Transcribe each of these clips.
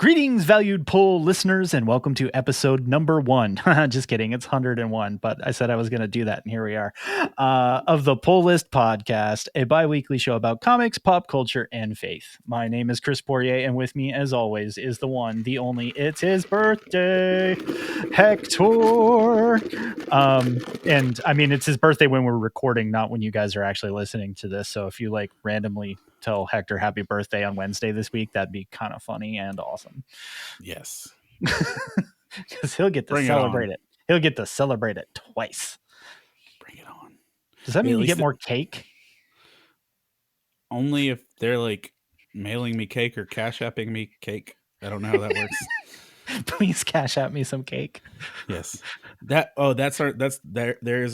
Greetings, valued poll listeners, and welcome to episode number 1. Just kidding, it's 101, but I said I was going to do that, and here we are. Of the Poll List Podcast, a bi-weekly show about comics, pop culture, and faith. My name is Chris Poirier, and with me, as always, is the one, the only, it's his birthday, Hector. And I mean, it's his birthday when we're recording, not when you guys are actually listening to this, so if you like randomly tell Hector happy birthday on Wednesday this week, that'd be kind of funny and awesome. Yes. Because he'll get to celebrate it. He'll get to celebrate it twice. Bring it on. Does that mean you get more cake? Only if they're like mailing me cake or cash apping me cake. I don't know how that works. Please cash at me some cake. Yes. There's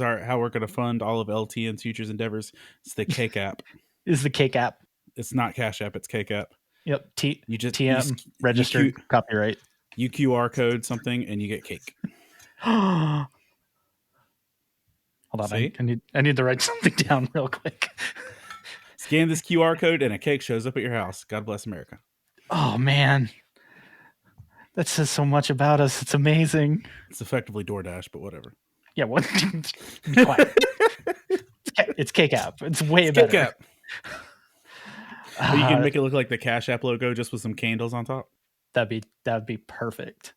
our how we're gonna fund all of LTN's futures endeavors. It's the cake app. Is the cake app. It's not Cash App, it's Cake App. Yep. TM registered copyright. You QR code something and you get cake. Hold on, I need to write something down real quick. Scan this QR code and a cake shows up at your house. God bless America. Oh man. That says so much about us. It's amazing. It's effectively DoorDash, but whatever. Yeah, what? Be quiet. It's Cake App. It's way better. Cake App. You can make it look like the Cash App logo just with some candles on top. That'd be perfect.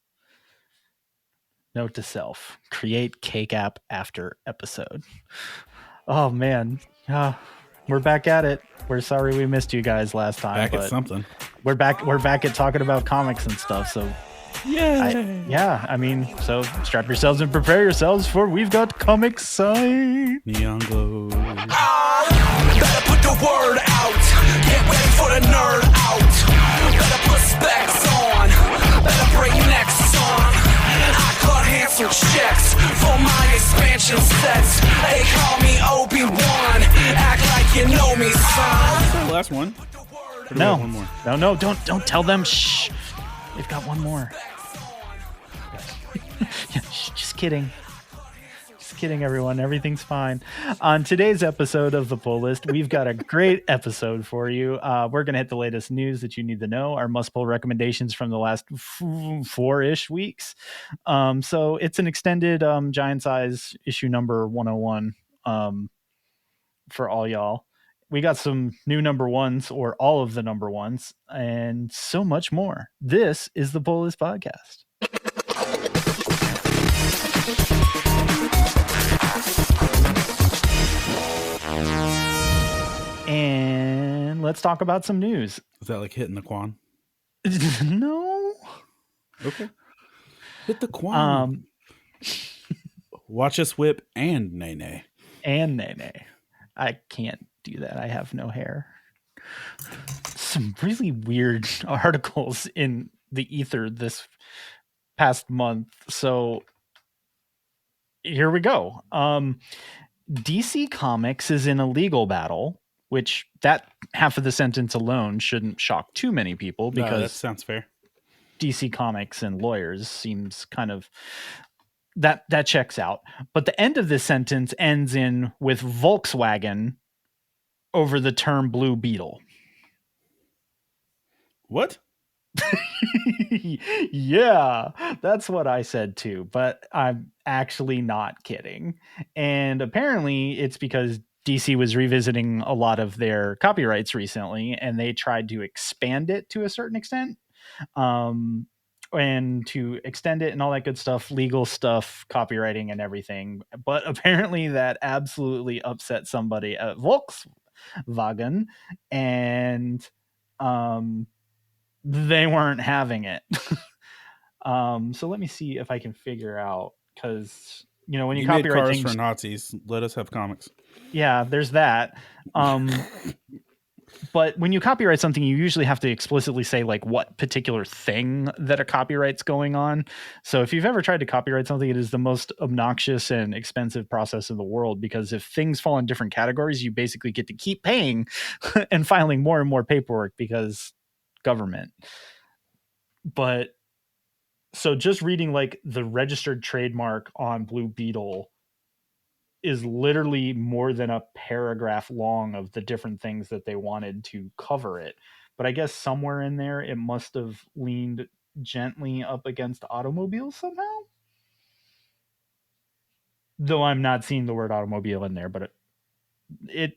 Note to self: create Cake App after episode. Oh man, we're back at it. We're sorry we missed you guys last time. Back at something. We're back at talking about comics and stuff. So I mean, so strap yourselves and prepare yourselves for we've got comic side. Neon glow. Better put the word out. Get ready for the nerd out. Better put specs on. Better bring next song. I cut handsome checks for my expansion sets. They call me Obi-Wan. Act like you know me, son. Last one. No, one more. No, don't tell them. Shh. They've got one more. Just kidding. Kidding, everyone. Everything's fine. On today's episode of the Poll List, we've got a great episode for you. We're going to hit the latest news that you need to know, our must-pull recommendations from the last 4-ish weeks. So it's an extended giant size issue number 101 for all y'all. We got some new number ones, or all of the number ones, and so much more. This is the Poll List Podcast. And let's talk about some news. Is that like hitting the Quan? No. Okay. Hit the Quan. Watch us whip and nay. And nay. I can't do that. I have no hair. Some really weird articles in the ether this past month. So here we go. DC Comics is in a legal battle, which that half of the sentence alone shouldn't shock too many people because that sounds fair. DC Comics and lawyers seems kind of that checks out. But the end of this sentence ends in with Volkswagen over the term Blue Beetle. What? Yeah, that's what I said too, but I'm actually not kidding. And apparently it's because DC was revisiting a lot of their copyrights recently, and they tried to expand it to a certain extent, and to extend it and all that good stuff, legal stuff, copywriting and everything. But apparently that absolutely upset somebody at Volkswagen, and they weren't having it. So let me see if I can figure out, because when you copyright made cars things for Nazis, let us have comics. Yeah, there's that. But when you copyright something, you usually have to explicitly say like what particular thing that a copyright's going on. So if you've ever tried to copyright something, it is the most obnoxious and expensive process in the world, because if things fall in different categories, you basically get to keep paying and filing more and more paperwork because government. But so just reading like the registered trademark on Blue Beetle is literally more than a paragraph long of the different things that they wanted to cover it. But I guess somewhere in there, it must have leaned gently up against automobiles somehow. Though I'm not seeing the word automobile in there, but it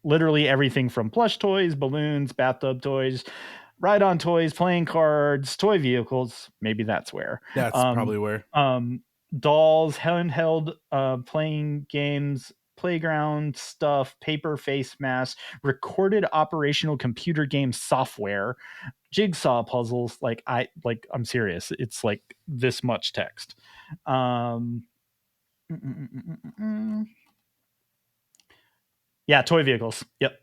literally everything from plush toys, balloons, bathtub toys, ride-on toys, playing cards, toy vehicles. Maybe that's where. That's probably where. Dolls, handheld playing games, playground stuff, paper face masks, recorded operational computer game software, jigsaw puzzles. I'm serious. It's like this much text. Yeah, toy vehicles. Yep.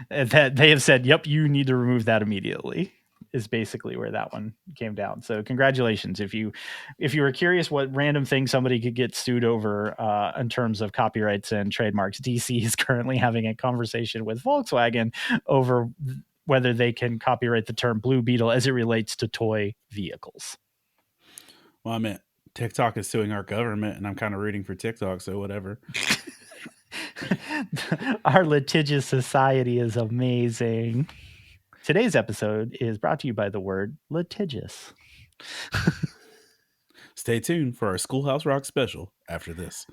That they have said, yep, you need to remove that immediately, is basically where that one came down. So congratulations. If you were curious what random thing somebody could get sued over in terms of copyrights and trademarks, DC is currently having a conversation with Volkswagen over whether they can copyright the term Blue Beetle as it relates to toy vehicles. Well, I meant TikTok is suing our government, and I'm kind of rooting for TikTok, so whatever. Our litigious society is amazing. Today's episode is brought to you by the word litigious. Stay tuned for our Schoolhouse Rock special after this.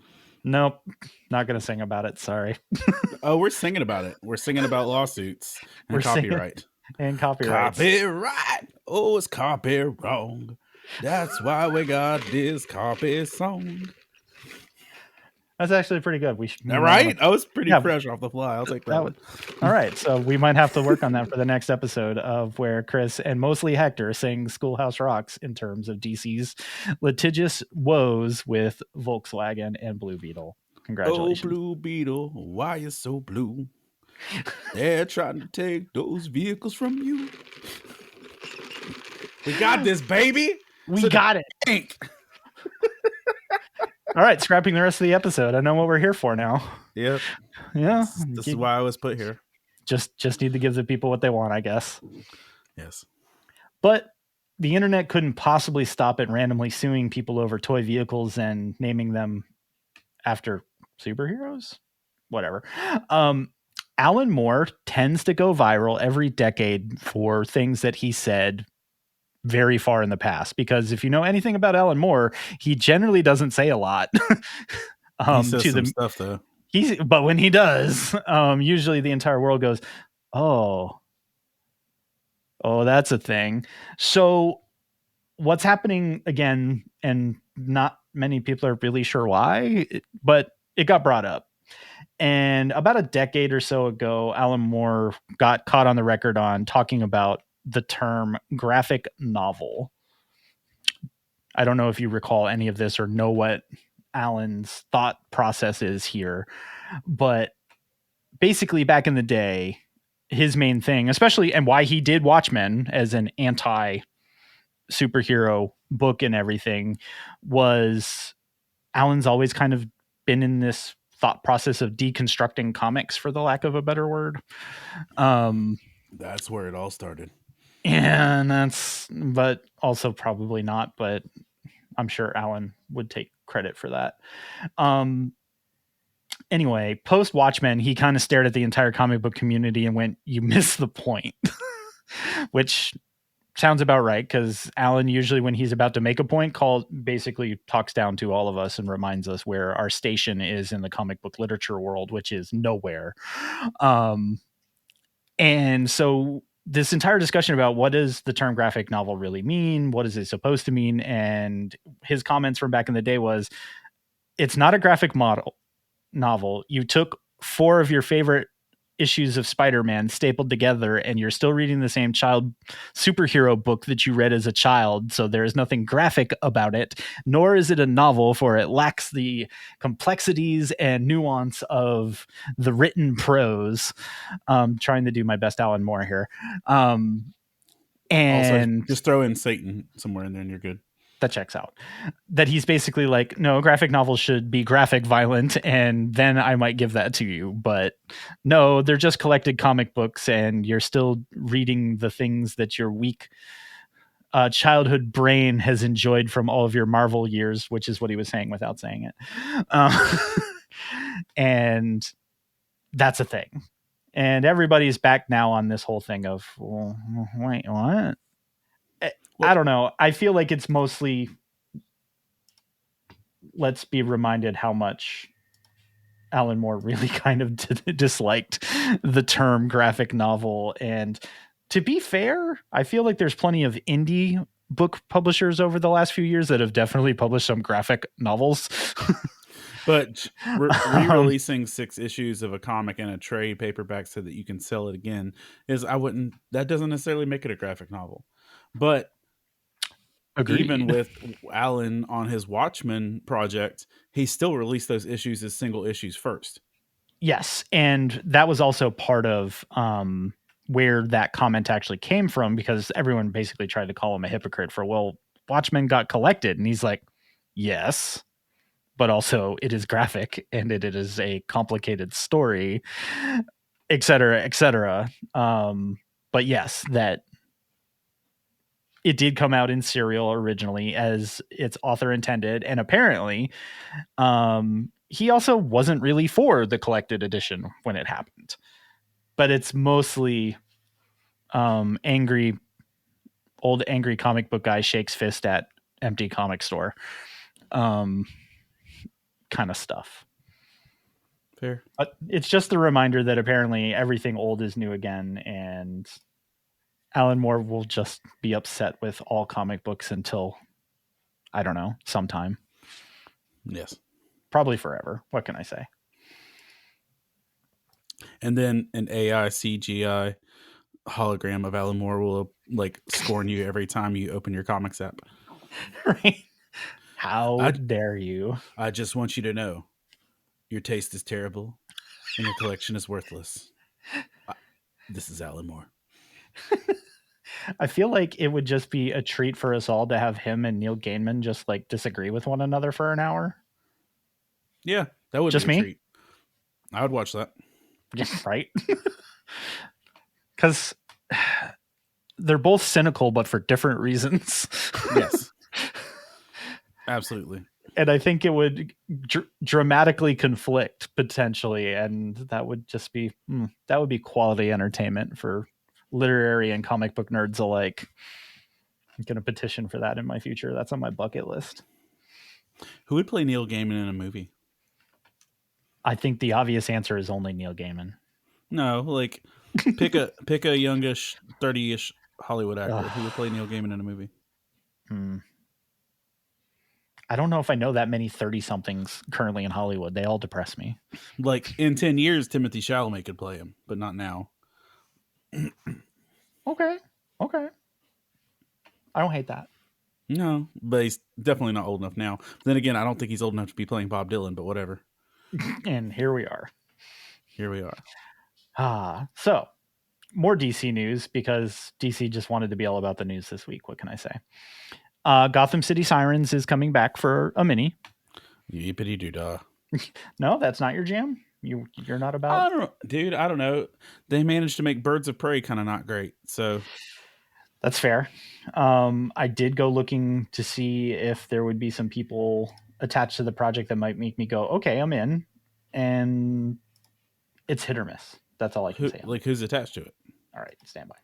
Nope, not going to sing about it. Sorry. Oh, we're singing about it. We're singing about lawsuits and We're singing- copyright. And copyrights. Copyright. Oh, it's copy wrong. That's why we got this copy song. That's actually pretty good. We should. Right? I was pretty fresh off the fly. I'll take that one. All right. So we might have to work on that for the next episode of where Chris and mostly Hector sing Schoolhouse Rocks in terms of DC's litigious woes with Volkswagen and Blue Beetle. Congratulations. Oh, Blue Beetle, why you so blue? They're trying to take those vehicles from you. We got this, baby. We got it. All right, scrapping the rest of the episode. I know what we're here for now. Yep. Yeah. This is why I was put here. Just need to give the people what they want, I guess. Yes. But the internet couldn't possibly stop it randomly suing people over toy vehicles and naming them after superheroes. Whatever. Alan Moore tends to go viral every decade for things that he said very far in the past, because if you know anything about Alan Moore, he generally doesn't say a lot. He says some stuff though. But when he does, usually the entire world goes, oh, that's a thing. So what's happening again, and not many people are really sure why, but it got brought up. And about a decade or so ago, Alan Moore got caught on the record on talking about the term graphic novel. I don't know if you recall any of this or know what Alan's thought process is here, but basically back in the day, his main thing, especially, and why he did Watchmen as an anti-superhero book and everything, was Alan's always kind of been in this thought process of deconstructing comics, for the lack of a better word. That's where it all started. And but also probably not, but I'm sure Alan would take credit for that. Anyway, post Watchmen, he kind of stared at the entire comic book community and went, "You missed the point," which sounds about right, because Alan usually, when he's about to make a point, basically talks down to all of us and reminds us where our station is in the comic book literature world, which is nowhere. And so this entire discussion about what does the term graphic novel really mean, what is it supposed to mean, and his comments from back in the day was, it's not a graphic novel. You took 4 of your favorite issues of Spider-Man stapled together, and you're still reading the same child superhero book that you read as a child. So there is nothing graphic about it, nor is it a novel, for it lacks the complexities and nuance of the written prose. Trying to do my best Alan Moore here. And also, just throw in Satan somewhere in there and you're good. That checks out. That he's basically like, no, graphic novels should be graphic violent, and then I might give that to you. But no, they're just collected comic books, and you're still reading the things that your weak childhood brain has enjoyed from all of your Marvel years, which is what he was saying without saying it. And that's a thing. And everybody's back now on this whole thing of, well, wait, what? I don't know. I feel like it's mostly, let's be reminded how much Alan Moore really kind of disliked the term graphic novel. And to be fair, I feel like there's plenty of indie book publishers over the last few years that have definitely published some graphic novels. But re-releasing 6 issues of a comic in a trade paperback so that you can sell it again that doesn't necessarily make it a graphic novel. But Agreed. even with Alan on his Watchmen project, he still released those issues as single issues first. Yes, and that was also part of where that comment actually came from, because everyone basically tried to call him a hypocrite for, well, Watchmen got collected, and he's like, yes, but also it is graphic and it is a complicated story, et cetera, et cetera. But yes, that it did come out in serial originally as its author intended, and apparently he also wasn't really for the collected edition when it happened, but it's mostly angry comic book guy shakes fist at empty comic store kind of stuff. Fair. But it's just a reminder that apparently everything old is new again, and Alan Moore will just be upset with all comic books until, I don't know, sometime. Yes. Probably forever. What can I say? And then an AI CGI hologram of Alan Moore will like scorn you every time you open your comics app. Right? How dare you? I just want you to know your taste is terrible and your collection is worthless. This is Alan Moore. I feel like it would just be a treat for us all to have him and Neil Gaiman just like disagree with one another for an hour. Yeah, that would just be a me. treat. I would watch that. Yeah, right. Because they're both cynical, but for different reasons. Yes, absolutely. And I think it would dramatically conflict potentially, and that would just be that would be quality entertainment for literary and comic book nerds alike. I'm gonna petition for that in my future. That's on my bucket list. Who would play Neil Gaiman in a movie? I think the obvious answer is only Neil Gaiman. No, like pick a youngish, 30-ish Hollywood actor who would play Neil Gaiman in a movie. I don't know if I know that many 30-somethings currently in Hollywood. They all depress me. Like in 10 years, Timothée Chalamet could play him, but not now. Okay. I don't hate that. No, but he's definitely not old enough now. But then again, I don't think he's old enough to be playing Bob Dylan, but whatever. And here we are. So more DC news, because DC just wanted to be all about the news this week. What can I say? Gotham City Sirens is coming back for a mini. Yippity doo dah. No, that's not your jam. You're not about. I don't know, dude. I don't know. They managed to make Birds of Prey kind of not great, so that's fair. I did go looking to see if there would be some people attached to the project that might make me go, okay, I'm in, and it's hit or miss. That's all I can say. Like, who's attached to it? All right, stand by.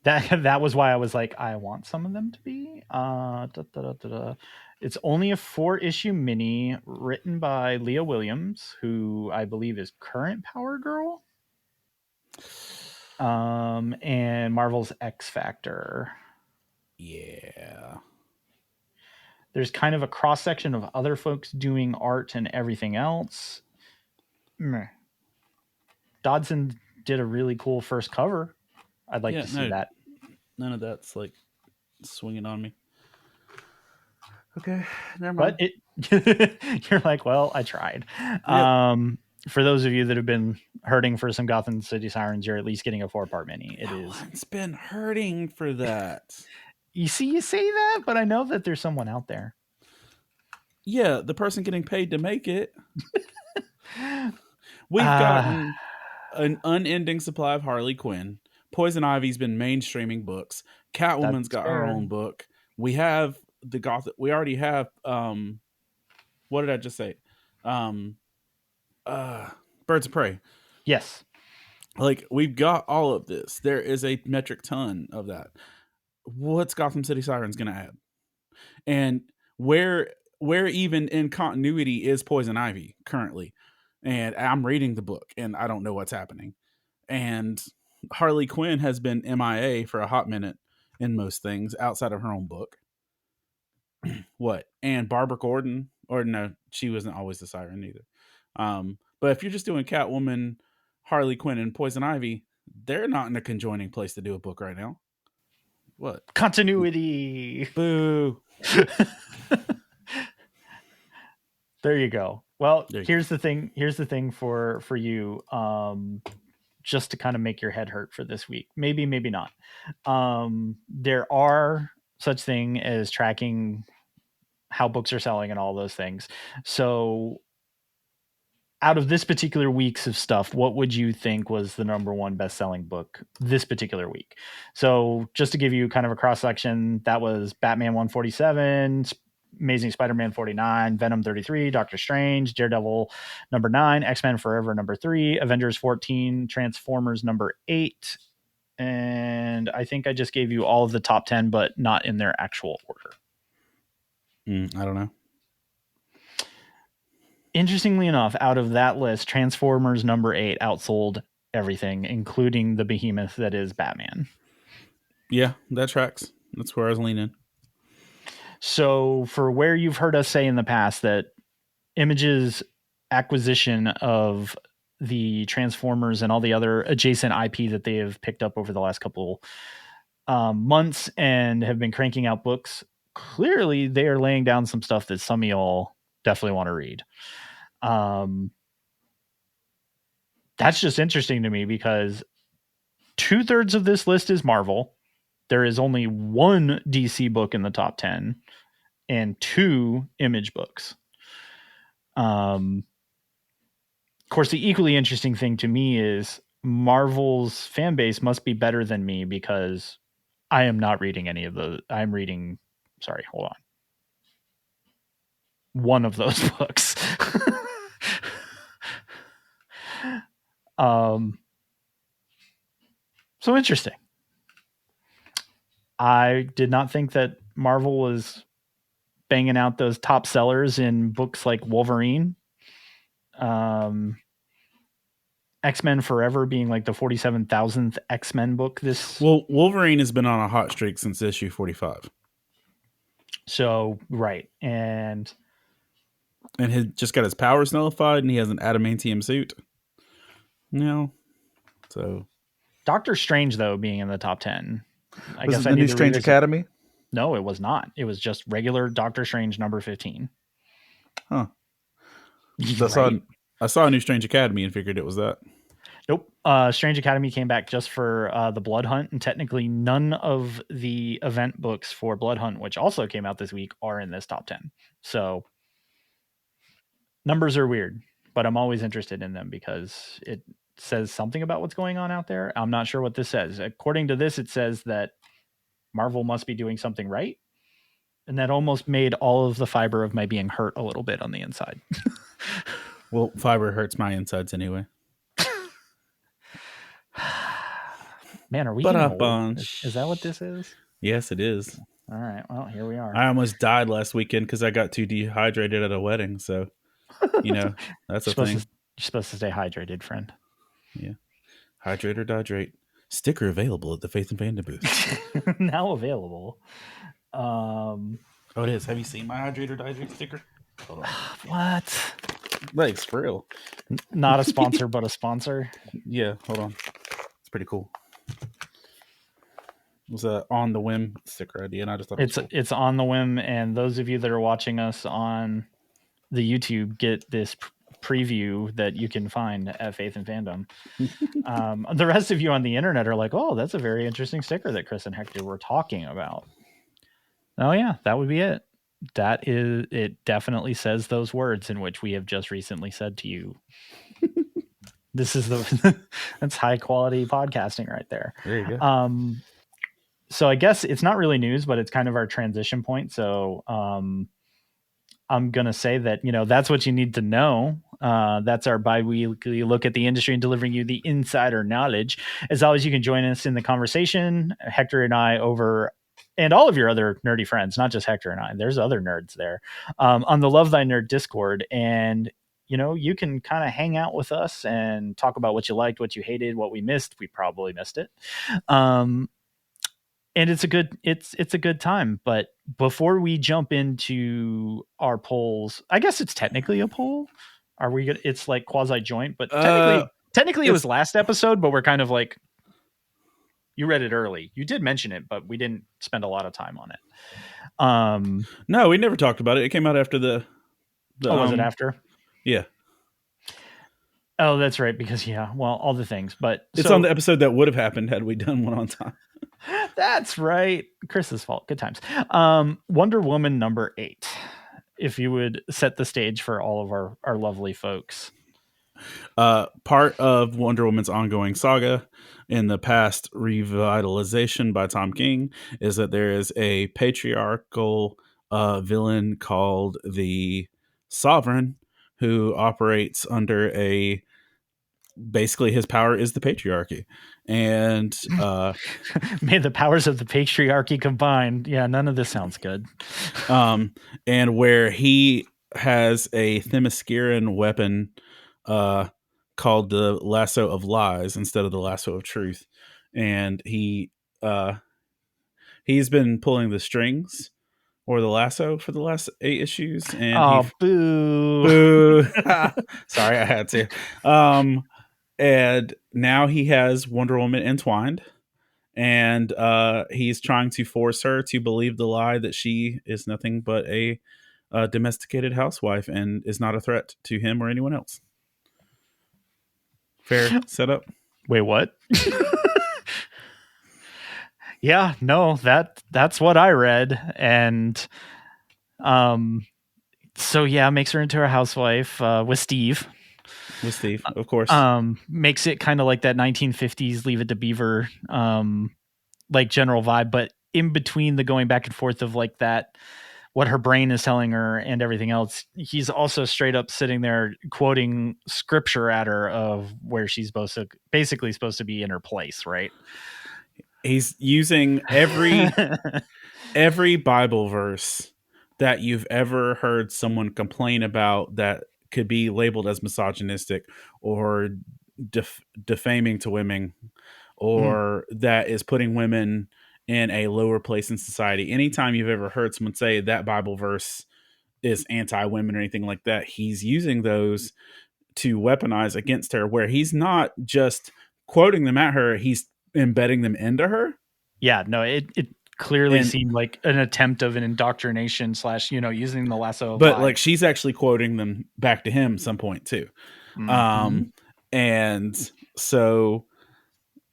That was why I was like, I want some of them to be. It's only a 4-issue mini written by Leah Williams, who I believe is current Power Girl. And Marvel's X Factor. Yeah. There's kind of a cross section of other folks doing art and everything else. Meh. Dodson did a really cool first cover. I'd like to see that. None of that's like swinging on me. Okay, never mind. But you're like, well, I tried. Yep. For those of you that have been hurting for some Gotham City Sirens, you're at least getting a 4-part mini. It's been hurting for that. You say that, but I know that there's someone out there. Yeah, the person getting paid to make it. We've gotten an unending supply of Harley Quinn. Poison Ivy's been mainstreaming books. Catwoman's got her own book. We have the Gotham. We already have. What did I just say? Birds of Prey. Yes. Like, we've got all of this. There is a metric ton of that. what's Gotham City Sirens going to add? And where even in continuity is Poison Ivy currently? And I'm reading the book and I don't know what's happening. And Harley Quinn has been MIA for a hot minute in most things outside of her own book. What? And Barbara Gordon, or no, she wasn't always the Siren either. But if you're just doing Catwoman, Harley Quinn, and Poison Ivy, they're not in a conjoining place to do a book right now. What? Continuity. Boo. There you go. Well, here's the thing for you. Just to kind of make your head hurt for this week. Maybe not. There are such thing as tracking how books are selling and all those things. So out of this particular week's of stuff, what would you think was the number one best-selling book this particular week? So just to give you kind of a cross-section, that was Batman 147, Amazing Spider-Man 49, Venom 33, Doctor Strange, Daredevil number 9, X-Men Forever number 3, Avengers 14, Transformers number 8, and I think I just gave you all of the top 10, but not in their actual order. I don't know. Interestingly enough, out of that list, Transformers number 8 outsold everything, including the behemoth that is Batman. Yeah, that tracks. That's where I was leaning. So for where you've heard us say in the past that Image's acquisition of the Transformers and all the other adjacent IP that they have picked up over the last couple months and have been cranking out books, clearly they are laying down some stuff that some of y'all definitely want to read. That's just interesting to me because 2/3 of this list is Marvel. There is only one DC book in the top 10 and 2 Image books. Of course, the equally interesting thing to me is Marvel's fan base must be better than me because I am not reading any of those. I'm reading, sorry, hold on. One of those books. So interesting. I did not think that Marvel was banging out those top sellers in books like Wolverine. X-Men Forever being like the 47,000th X-Men book. Well, Wolverine has been on a hot streak since issue 45. So, right. And he just got his powers nullified and he has an adamantium suit. No. So Doctor Strange, though, being in the top 10. I guess the New Strange Academy? No, it was not. It was just regular Doctor Strange number 15. Huh. Right. I saw a New Strange Academy and figured it was that. Nope. Strange Academy came back just for the Blood Hunt, and technically none of the event books for Blood Hunt, which also came out this week, are in this top 10. So numbers are weird, but I'm always interested in them because it says something about what's going on out there. I'm not sure what this says. According to this, it says that Marvel must be doing something right. And that almost made all of the fiber of my being hurt a little bit on the inside. Well, fiber hurts my insides anyway. Man, are we but getting old? Is that what this is? Yes, it is. All right. Well, here we are. I almost died last weekend because I got too dehydrated at a wedding. So, that's a thing. You're supposed to stay hydrated, friend. Yeah. Hydrate or dihydrate. Sticker available at the Faith and Fandom booth. Now available. It is. Have you seen my hydrate or dihydrate sticker? Hold on. What? Like, for real. Not a sponsor, but a sponsor. Yeah, hold on. It's pretty cool. It was a on the whim sticker idea, and I just thought it's on the whim. And those of you that are watching us on the YouTube get this preview that you can find at Faith and Fandom. The rest of you on the internet are like, "Oh, that's a very interesting sticker that Chris and Hector were talking about." Oh yeah, that would be it. That is, it definitely says those words in which we have just recently said to you. This is that's high quality podcasting right there. There you go. So I guess it's not really news, but it's kind of our transition point. So I'm going to say that, that's what you need to know. That's our bi-weekly look at the industry and delivering you the insider knowledge. As always, you can join us in the conversation. Hector and I over and all of your other nerdy friends, not just Hector and I. There's other nerds there on the Love Thy Nerd Discord, and you can kind of hang out with us and talk about what you liked, what you hated, what we missed. We probably missed it. And it's a good time. But before we jump into our polls, I guess it's technically a poll. Are we gonna? It's like quasi joint, but technically it was last episode. But we're kind of like, you read it early. You did mention it, but we didn't spend a lot of time on it. No, we never talked about it. It came out after the. Was it after? Yeah. Oh, that's right. Because all the things, but it's on the episode that would have happened had we done one on time. That's right. Chris's fault. Good times. Wonder Woman number 8. If you would set the stage for all of our lovely folks. Part of Wonder Woman's ongoing saga in the past revitalization by Tom King is that there is a patriarchal villain called the Sovereign who operates under basically his power is the patriarchy, and may the powers of the patriarchy combine. Yeah, none of this sounds good. And where he has a Themysciran weapon called the Lasso of Lies instead of the Lasso of Truth, and he's been pulling the strings or the lasso for the last 8 issues, and boo. Sorry, I had to. And now he has Wonder Woman entwined, and he's trying to force her to believe the lie that she is nothing but a domesticated housewife and is not a threat to him or anyone else. Fair setup. Wait, what? Yeah, no, that's what I read, and so makes her into a housewife with Steve. With Steve, of course. Makes it kind of like that 1950s Leave It to Beaver like general vibe, but in between the going back and forth of like that, what her brain is telling her and everything else, he's also straight up sitting there quoting scripture at her of where she's basically supposed to be in her place, right? He's using every Bible verse that you've ever heard someone complain about that could be labeled as misogynistic or defaming to women, or that is putting women in a lower place in society. Anytime you've ever heard someone say that Bible verse is anti-women or anything like that, he's using those to weaponize against her, where he's not just quoting them at her, he's embedding them into her. Yeah, no, it clearly seemed like an attempt of an indoctrination / using the lasso of but lies. Like she's actually quoting them back to him at some point too. And so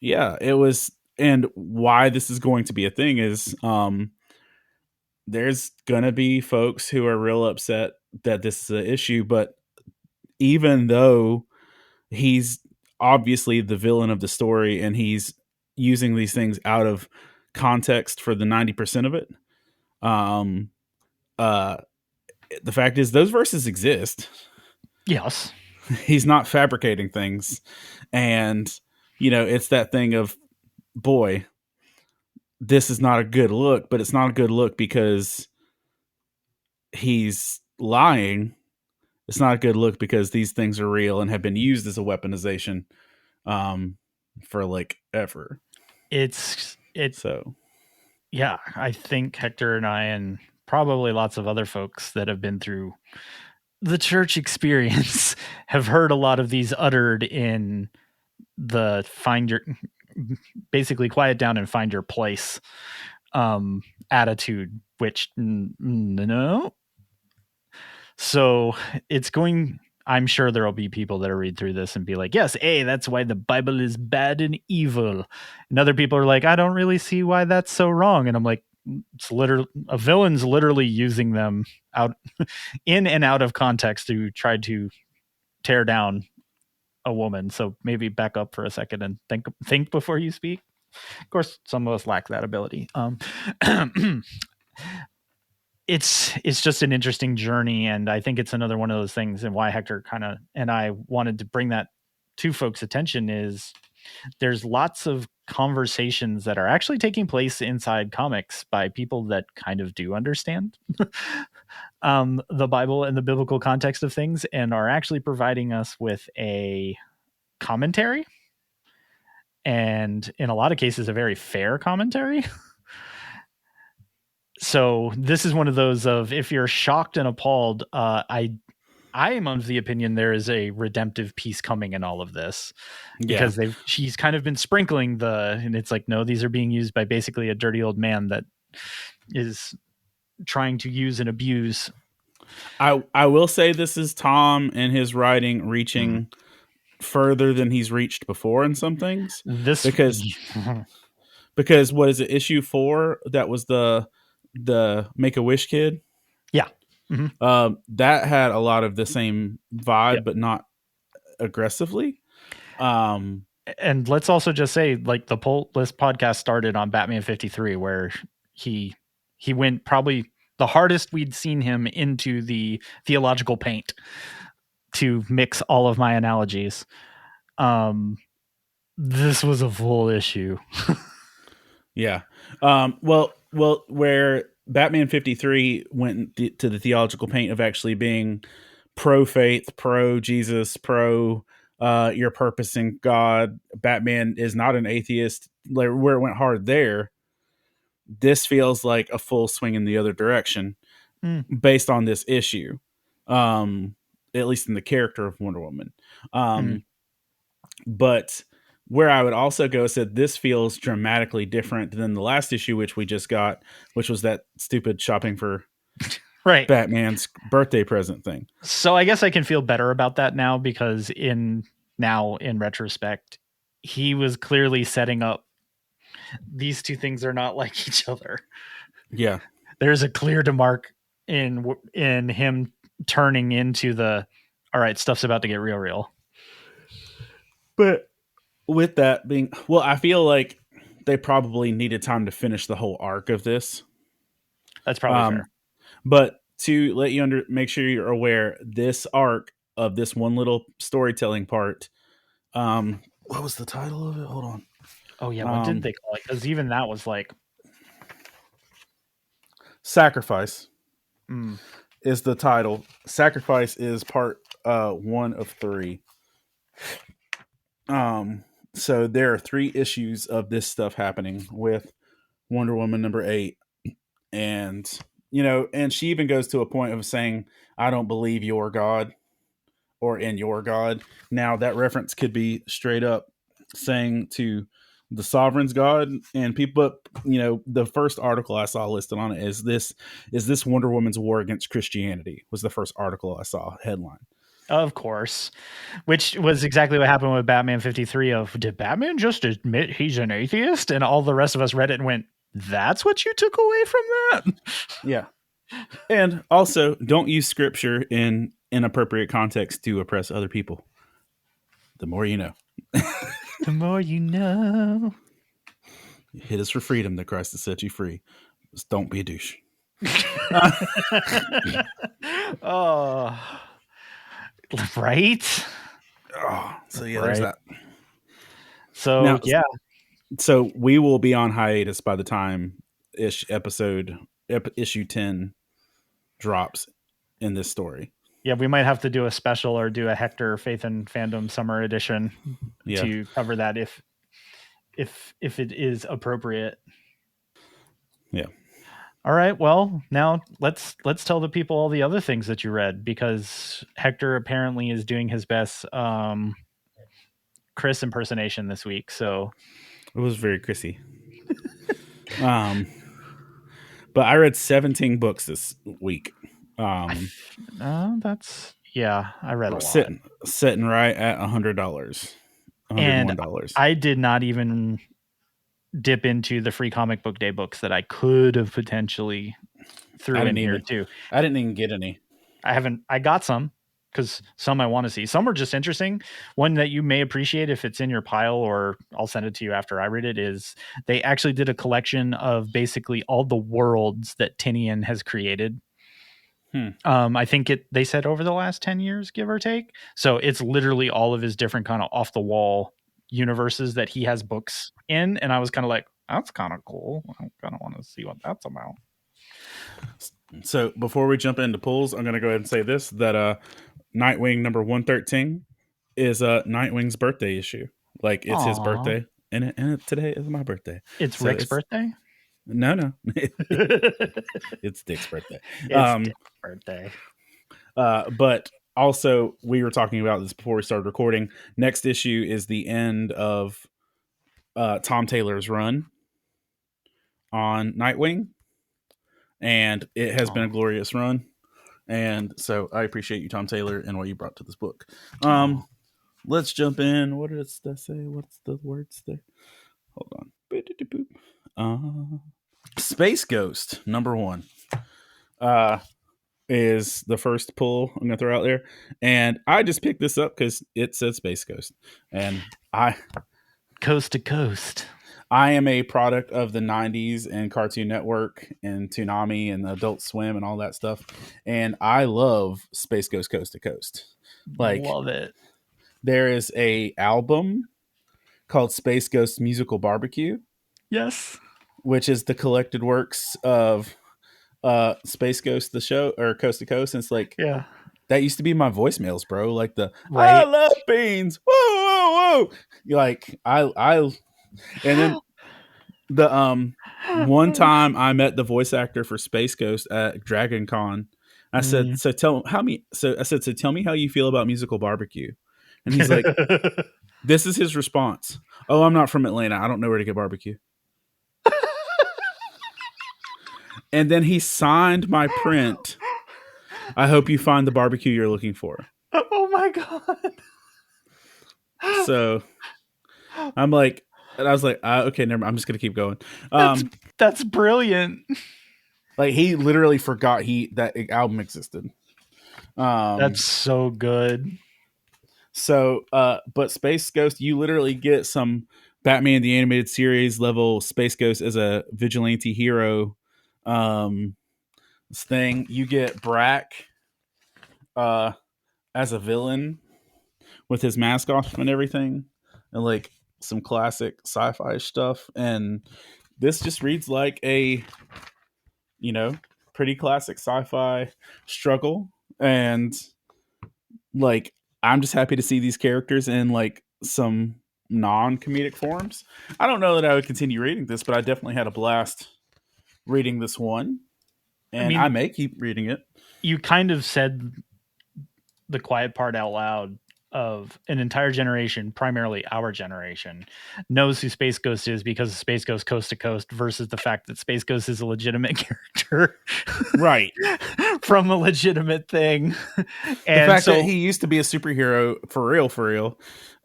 it was, and why this is going to be a thing is there's gonna be folks who are real upset that this is an issue, but even though he's obviously the villain of the story and he's using these things out of context for the 90% of it, the fact is those verses exist. Yes. He's not fabricating things. And it's that thing of, boy, this is not a good look, but it's not a good look because he's lying. It's not a good look because these things are real and have been used as a weaponization for like ever. I think Hector and I, and probably lots of other folks that have been through the church experience, have heard a lot of these uttered in the basically quiet down and find your place attitude, which no. So I'm sure there'll be people that'll read through this and be like, yes, that's why the Bible is bad and evil. And other people are like, I don't really see why that's so wrong. And I'm like, it's literally a villain's literally using them out in and out of context to try to tear down a woman. So maybe back up for a second and think before you speak. Of course, some of us lack that ability. It's just an interesting journey, and I think it's another one of those things, and why Hector and I wanted to bring that to folks' attention is there's lots of conversations that are actually taking place inside comics by people that kind of do understand the Bible and the biblical context of things, and are actually providing us with a commentary, and in a lot of cases a very fair commentary. So this is one of those of, if you're shocked and appalled, I am of the opinion there is a redemptive piece coming in all of this, because she's kind of been sprinkling and it's like, no, these are being used by basically a dirty old man that is trying to use and abuse. I will say this is Tom and his writing reaching further than he's reached before in some things. Because what is it, issue 4? That was the Make-A-Wish kid. Yeah. That had a lot of the same vibe, but not aggressively. And let's also just say, like, the Pull List podcast started on Batman 53, where he went probably the hardest we'd seen him into the theological paint, to mix all of my analogies. This was a full issue. Yeah. Well, where Batman 53 went to the theological paint of actually being pro-faith, pro-Jesus, your purpose in God. Batman is not an atheist. Like, where it went hard there, this feels like a full swing in the other direction based on this issue. At least in the character of Wonder Woman. But where I would also go is that this feels dramatically different than the last issue, which we just got, which was that stupid shopping for Batman's birthday present thing. So I guess I can feel better about that now, because in retrospect, he was clearly setting up, these two things are not like each other. Yeah. There's a clear demarc in him turning into all right, stuff's about to get real. But with that being, well, I feel like they probably needed time to finish the whole arc of this. That's probably fair. But to let you make sure you're aware, this arc of this one little storytelling part, what was the title of it? Hold on. Oh yeah, what did they call it? Because even that was like Sacrifice is the title. Sacrifice is part 1 of 3. So there are 3 issues of this stuff happening with Wonder Woman number 8. And, and she even goes to a point of saying, I don't believe your God or in your God. Now that reference could be straight up saying to the sovereign's God and people, the first article I saw listed on it is this Wonder Woman's war against Christianity was the first article I saw headline. Of course, which was exactly what happened with Batman 53 did Batman just admit he's an atheist? And all the rest of us read it and went, that's what you took away from that? Yeah. And also, don't use scripture in inappropriate context to oppress other people. The more you know. The more you know. Hit us for freedom that Christ has set you free. Just don't be a douche. Oh, right. Oh, so yeah, there's that. So now, yeah. So we will be on hiatus by the time issue 10 drops in this story. Yeah, we might have to do a special or do a Hector Faith and Fandom Summer Edition to cover that if it is appropriate. Yeah. All right. Well, now let's tell the people all the other things that you read, because Hector apparently is doing his best Chris impersonation this week. So it was very Chrissy. But I read 17 books this week. I read a lot. Sitting right at $100. $101. And I did not even dip into the free comic book day books that I could have potentially threw in here too. I didn't even get any. I got some, because some I want to see. Some are just interesting. One that you may appreciate if it's in your pile, or I'll send it to you after I read it, is they actually did a collection of basically all the worlds that Tinian has created. I think they said over the last 10 years, give or take. So it's literally all of his different kind of off the wall universes that he has books in, and I was kind of like, that's kind of cool. I kind of want to see what that's about. So before we jump into pulls, I'm going to go ahead and say this, that Nightwing number 113 is Nightwing's birthday issue. Like, it's his birthday, and today is my birthday. It's Rick's birthday? No. It's Dick's birthday. It's Dick's birthday. But also, we were talking about this before we started recording. Next issue is the end of Tom Taylor's run on Nightwing. And it has been a glorious run. And so I appreciate you, Tom Taylor, and what you brought to this book. Let's jump in. What did that say? What's the words there? Hold on. Space Ghost, number 1, is the first pull I'm going to throw out there. And I just picked this up because it says Space Ghost. And Coast to Coast. I am a product of the 90s and Cartoon Network and Toonami and Adult Swim and all that stuff. And I love Space Ghost Coast to Coast. Like, love it. There is a album called Space Ghost Musical Barbecue. Yes. Which is the collected works of Space Ghost, the show, or Coast to Coast. And it's like, yeah, that used to be my voicemails, bro. Like I love beans. Whoa. Like, and then the one time I met the voice actor for Space Ghost at Dragon Con. I said, so tell me how you feel about Musical Barbecue. And he's like, this is his response. Oh, I'm not from Atlanta. I don't know where to get barbecue. And then he signed my print. I hope you find the barbecue you're looking for. Oh my God. So I'm like, and I was like, okay, never mind. I'm just going to keep going. That's brilliant. Like, he literally forgot that album existed. That's so good. So, but Space Ghost, you literally get some Batman the Animated Series level Space Ghost as a vigilante hero thing. You get Brack as a villain with his mask off and everything, and like some classic sci-fi stuff. And this just reads like a, pretty classic sci-fi struggle. And like, I'm just happy to see these characters in like some non-comedic forms. I don't know that I would continue reading this, but I definitely had a blast reading this one. And I may keep reading it. You kind of said the quiet part out loud of an entire generation, primarily our generation, knows who Space Ghost is because of Space Ghost Coast to Coast, versus the fact that Space Ghost is a legitimate character. Right. From a legitimate thing. And the fact that he used to be a superhero for real,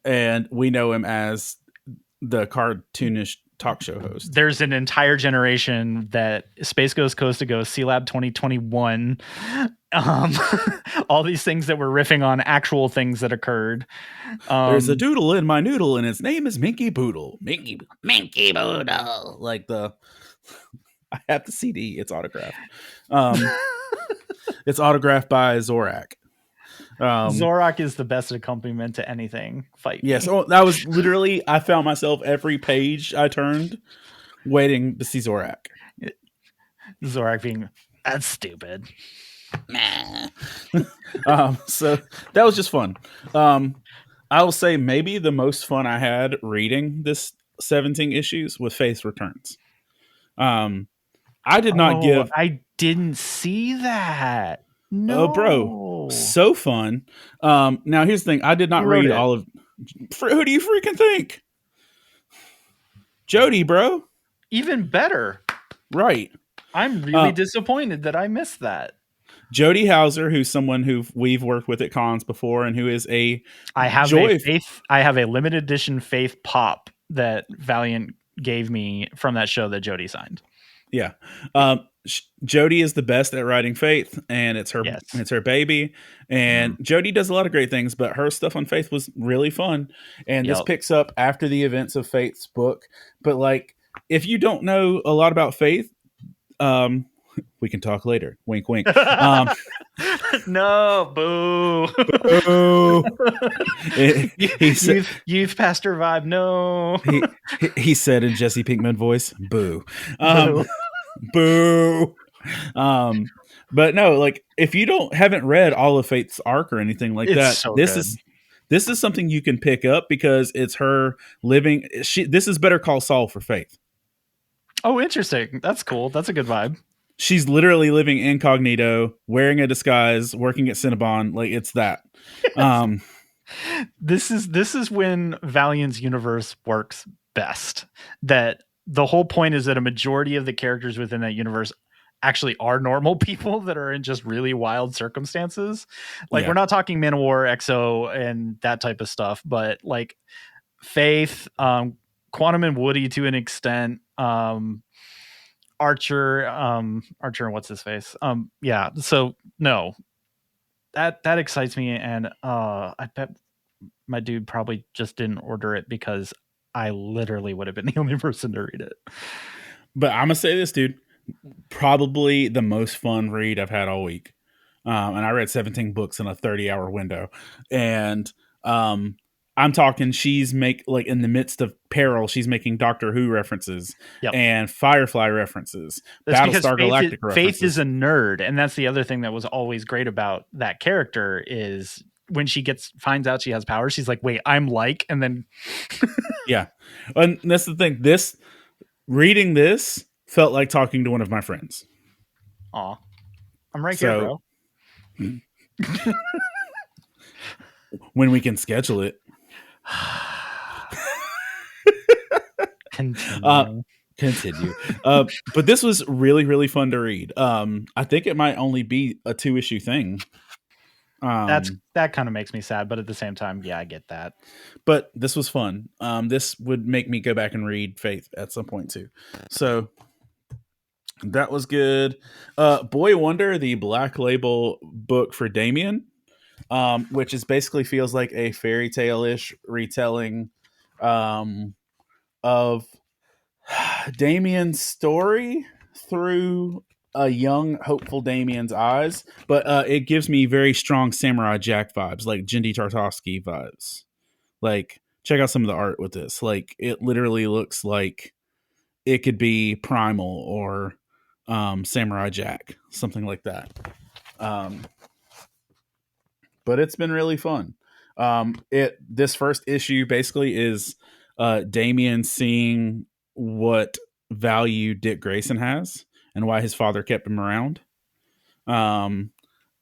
and we know him as the cartoonish talk show host. There's an entire generation that Space Ghost Coast to Coast, C-Lab 2021, all these things that we're riffing on actual things that occurred. There's a doodle in my noodle, and its name is Minky Boodle. Minky Boodle. Like I have the CD. It's autographed. It's autographed by Zorak. Zorak is the best accompaniment to anything. Fight. Yes. Oh, that was literally, I found myself every page I turned waiting to see Zorak. Zorak being, that's stupid. So that was just fun. I will say maybe the most fun I had reading this 17 issues with Faith Returns. I didn't see that. No, oh, bro, so fun. Now here's the thing: I did not read all of. Who do you freaking think? Jody, bro. Even better, right? I'm really disappointed that I missed that. Jody Hauser, who's someone who we've worked with at cons before, and who is I have a limited edition Faith Pop that Valiant gave me from that show that Jody signed. Yeah. Jody is the best at writing Faith, and it's her baby. And Jody does a lot of great things, but her stuff on Faith was really fun. And this picks up after the events of Faith's book. But like, if you don't know a lot about Faith, we can talk later. Wink, wink. No, boo. Oh, Youth pastor vibe. No. he said in Jesse Pinkman voice, "Boo, Boo. boo." But no, like if you haven't read all of Faith's arc or anything like It's that, so this good. is something you can pick up because it's her living. This is Better Call Saul for Faith. Oh, interesting. That's cool. That's a good vibe. She's literally living incognito, wearing a disguise, working at Cinnabon. Like it's that. Yes. This is when Valiant's universe works best. That the whole point is that a majority of the characters within that universe actually are normal people that are in just really wild circumstances. Like we're not talking Manowar, EXO, and that type of stuff, but like Faith, Quantum and Woody to an extent, Archer and what's his face. Yeah. So no, that excites me, and I bet my dude probably just didn't order it because I literally would have been the only person to read it. But I'm gonna say this, dude. Probably the most fun read I've had all week. And I read 17 books in a 30-hour window. And I'm talking she's in the midst of peril, she's making Doctor Who references and Firefly references, Battlestar Galactica references. Faith is a nerd, and that's the other thing that was always great about that character is when she finds out she has powers, she's like, wait, I'm like, and then yeah. And that's the thing. Reading this felt like talking to one of my friends. Aw. I'm right here, bro. When we can schedule it. Continue. But this was really, really fun to read. I think it might only be a 2-issue thing. That kind of makes me sad, but at the same time, yeah, I get that. But this was fun. This would make me go back and read Faith at some point too. So that was good. Boy Wonder, the Black Label book for Damien, which is basically feels like a fairy tale-ish retelling of Damien's story through a young, hopeful Damien's eyes. But it gives me very strong Samurai Jack vibes, like Jindy Tartovsky vibes. Like, check out some of the art with this. Like, it literally looks like it could be Primal or Samurai Jack, something like that. But it's been really fun. This first issue basically is Damien seeing what value Dick Grayson has and why his father kept him around, and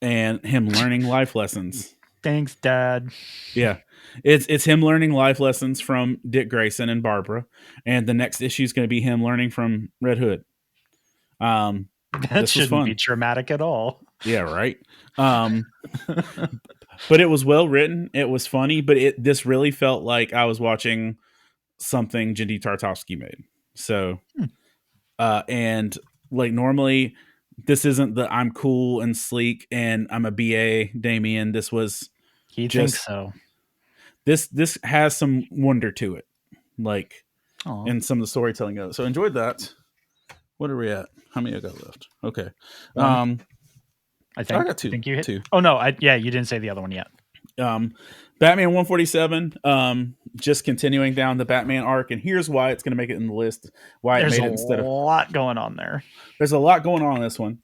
him learning life lessons. Thanks, Dad. Yeah, it's him learning life lessons from Dick Grayson and Barbara, and the next issue is going to be him learning from Red Hood. That shouldn't be traumatic at all. Yeah, right. But it was well written. It was funny, but this really felt like I was watching something Jindy Tartovsky made. So, and like normally, this isn't the I'm cool and sleek and I'm a BA Damien. This was thinks so. This has some wonder to it, like in some of the storytelling of it. So enjoyed that. What are we at? How many I got left? Okay. I got two. I think you hit 2. Oh no, you didn't say the other one yet. Batman 147. Just continuing down the Batman arc, and here's why it's going to make it in the list. Why There's it made it instead of a lot going on there. There's a lot going on in this one.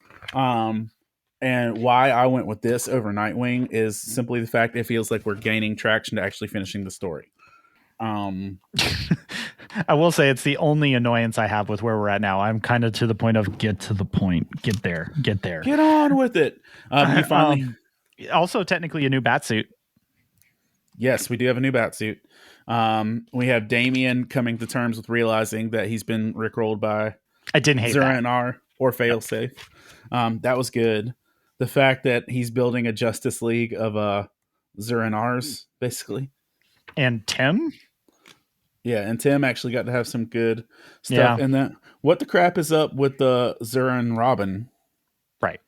And why I went with this over Nightwing is simply the fact it feels like we're gaining traction to actually finishing the story. I will say it's the only annoyance I have with where we're at now. I'm kind of to the point of get to the point, get there, get on with it. You finally also technically a new Batsuit. Yes, we do have a new Batsuit. We have Damien coming to terms with realizing that he's been rickrolled by I didn't hate Zura and R or Failsafe. That was good. The fact that he's building a Justice League of Zura and R's basically. And Tim? Yeah, and Tim actually got to have some good stuff. Yeah. And then what the crap is up with the Zura and Robin? Right.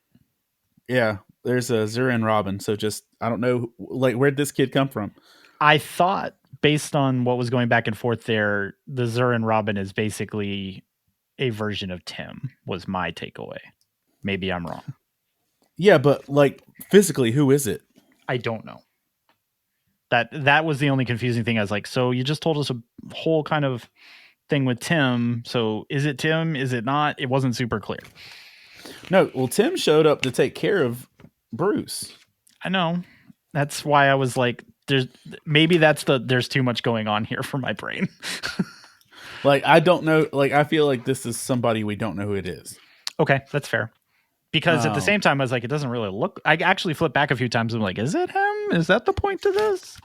Yeah, there's a Zura and Robin. So just, I don't know, like, where'd this kid come from? I thought, based on what was going back and forth there, the Zura and Robin is basically a version of Tim, was my takeaway. Maybe I'm wrong. Yeah, but like physically, who is it? I don't know. That was the only confusing thing. I was like, so you just told us a whole kind of thing with Tim. So is it Tim? Is it not? It wasn't super clear. No, well, Tim showed up to take care of Bruce. I know. That's why I was like, there's too much going on here for my brain. Like, I don't know. Like, I feel like this is somebody we don't know who it is. Okay, that's fair. Because at the same time, I was like, it doesn't really look. I actually flipped back a few times. I'm like, is it him? Is that the point to this?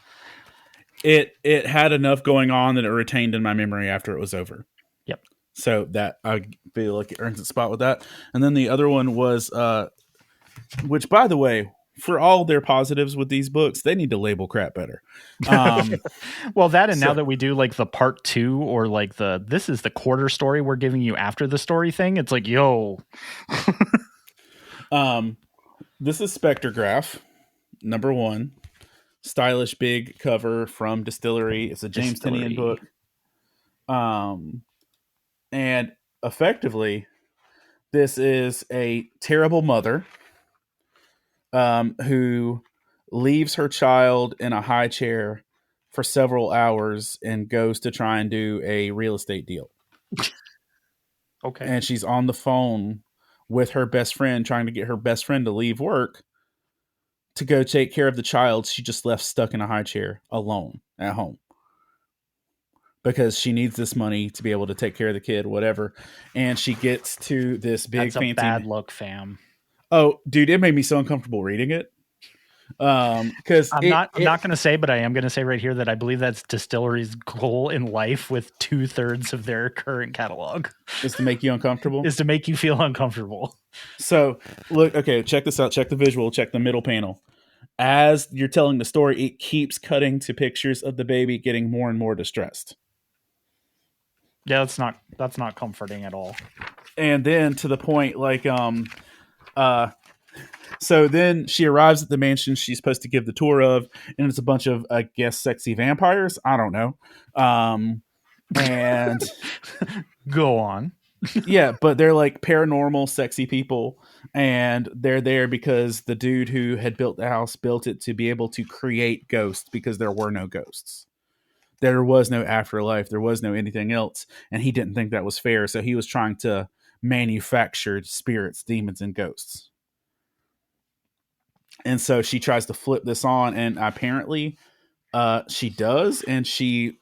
It had enough going on that it retained in my memory after it was over. Yep. So that I feel like it earns its spot with that. And then the other one was, which by the way, for all their positives with these books, they need to label crap better. Well, that and now that we do like the part 2 or like this is the quarter story we're giving you after the story thing. It's like, yo. This is Spectrograph, number 1. Stylish big cover from Distillery. It's a James Tynion book. And effectively, this is a terrible mother who leaves her child in a high chair for several hours and goes to try and do a real estate deal. Okay. And she's on the phone with her best friend, trying to get her best friend to leave work to go take care of the child she just left stuck in a high chair alone at home. Because she needs this money to be able to take care of the kid, whatever. And she gets to this big That's a bad look, fam. Oh, dude, it made me so uncomfortable reading it. Because I'm not going to say, but I am going to say right here that I believe that's Distillery's goal in life with 2/3 of their current catalog is to make you uncomfortable. Is to make you feel uncomfortable. So look, okay, check this out. Check the visual. Check the middle panel. As you're telling the story, it keeps cutting to pictures of the baby getting more and more distressed. Yeah, that's not comforting at all. And then to the point, like, so then she arrives at the mansion she's supposed to give the tour of, and it's a bunch of, I guess, sexy vampires. I don't know. And go on. Yeah, but they're like paranormal, sexy people, and they're there because the dude who had built the house built it to be able to create ghosts because there were no ghosts. There was no afterlife. There was no anything else. And he didn't think that was fair. So he was trying to manufacture spirits, demons, and ghosts. And so she tries to flip this on. And apparently she does. And she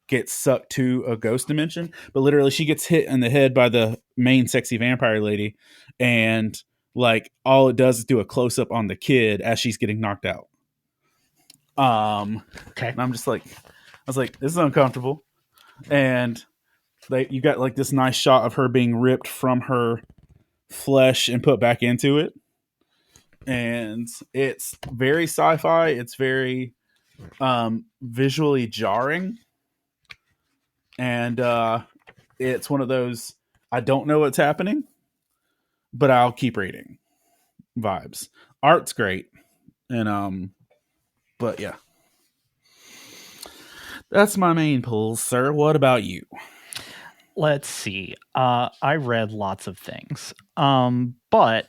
gets sucked to a ghost dimension. But literally she gets hit in the head by the main sexy vampire lady. And like all it does is do a close up on the kid as she's getting knocked out. Okay. And I'm just like... I was like, this is uncomfortable. And you got like this nice shot of her being ripped from her flesh and put back into it. And it's very sci-fi. It's very visually jarring. And it's one of those, I don't know what's happening, but I'll keep reading vibes. Art's great. And but yeah. That's my main pulls, sir. What about you? Let's see. I read lots of things, but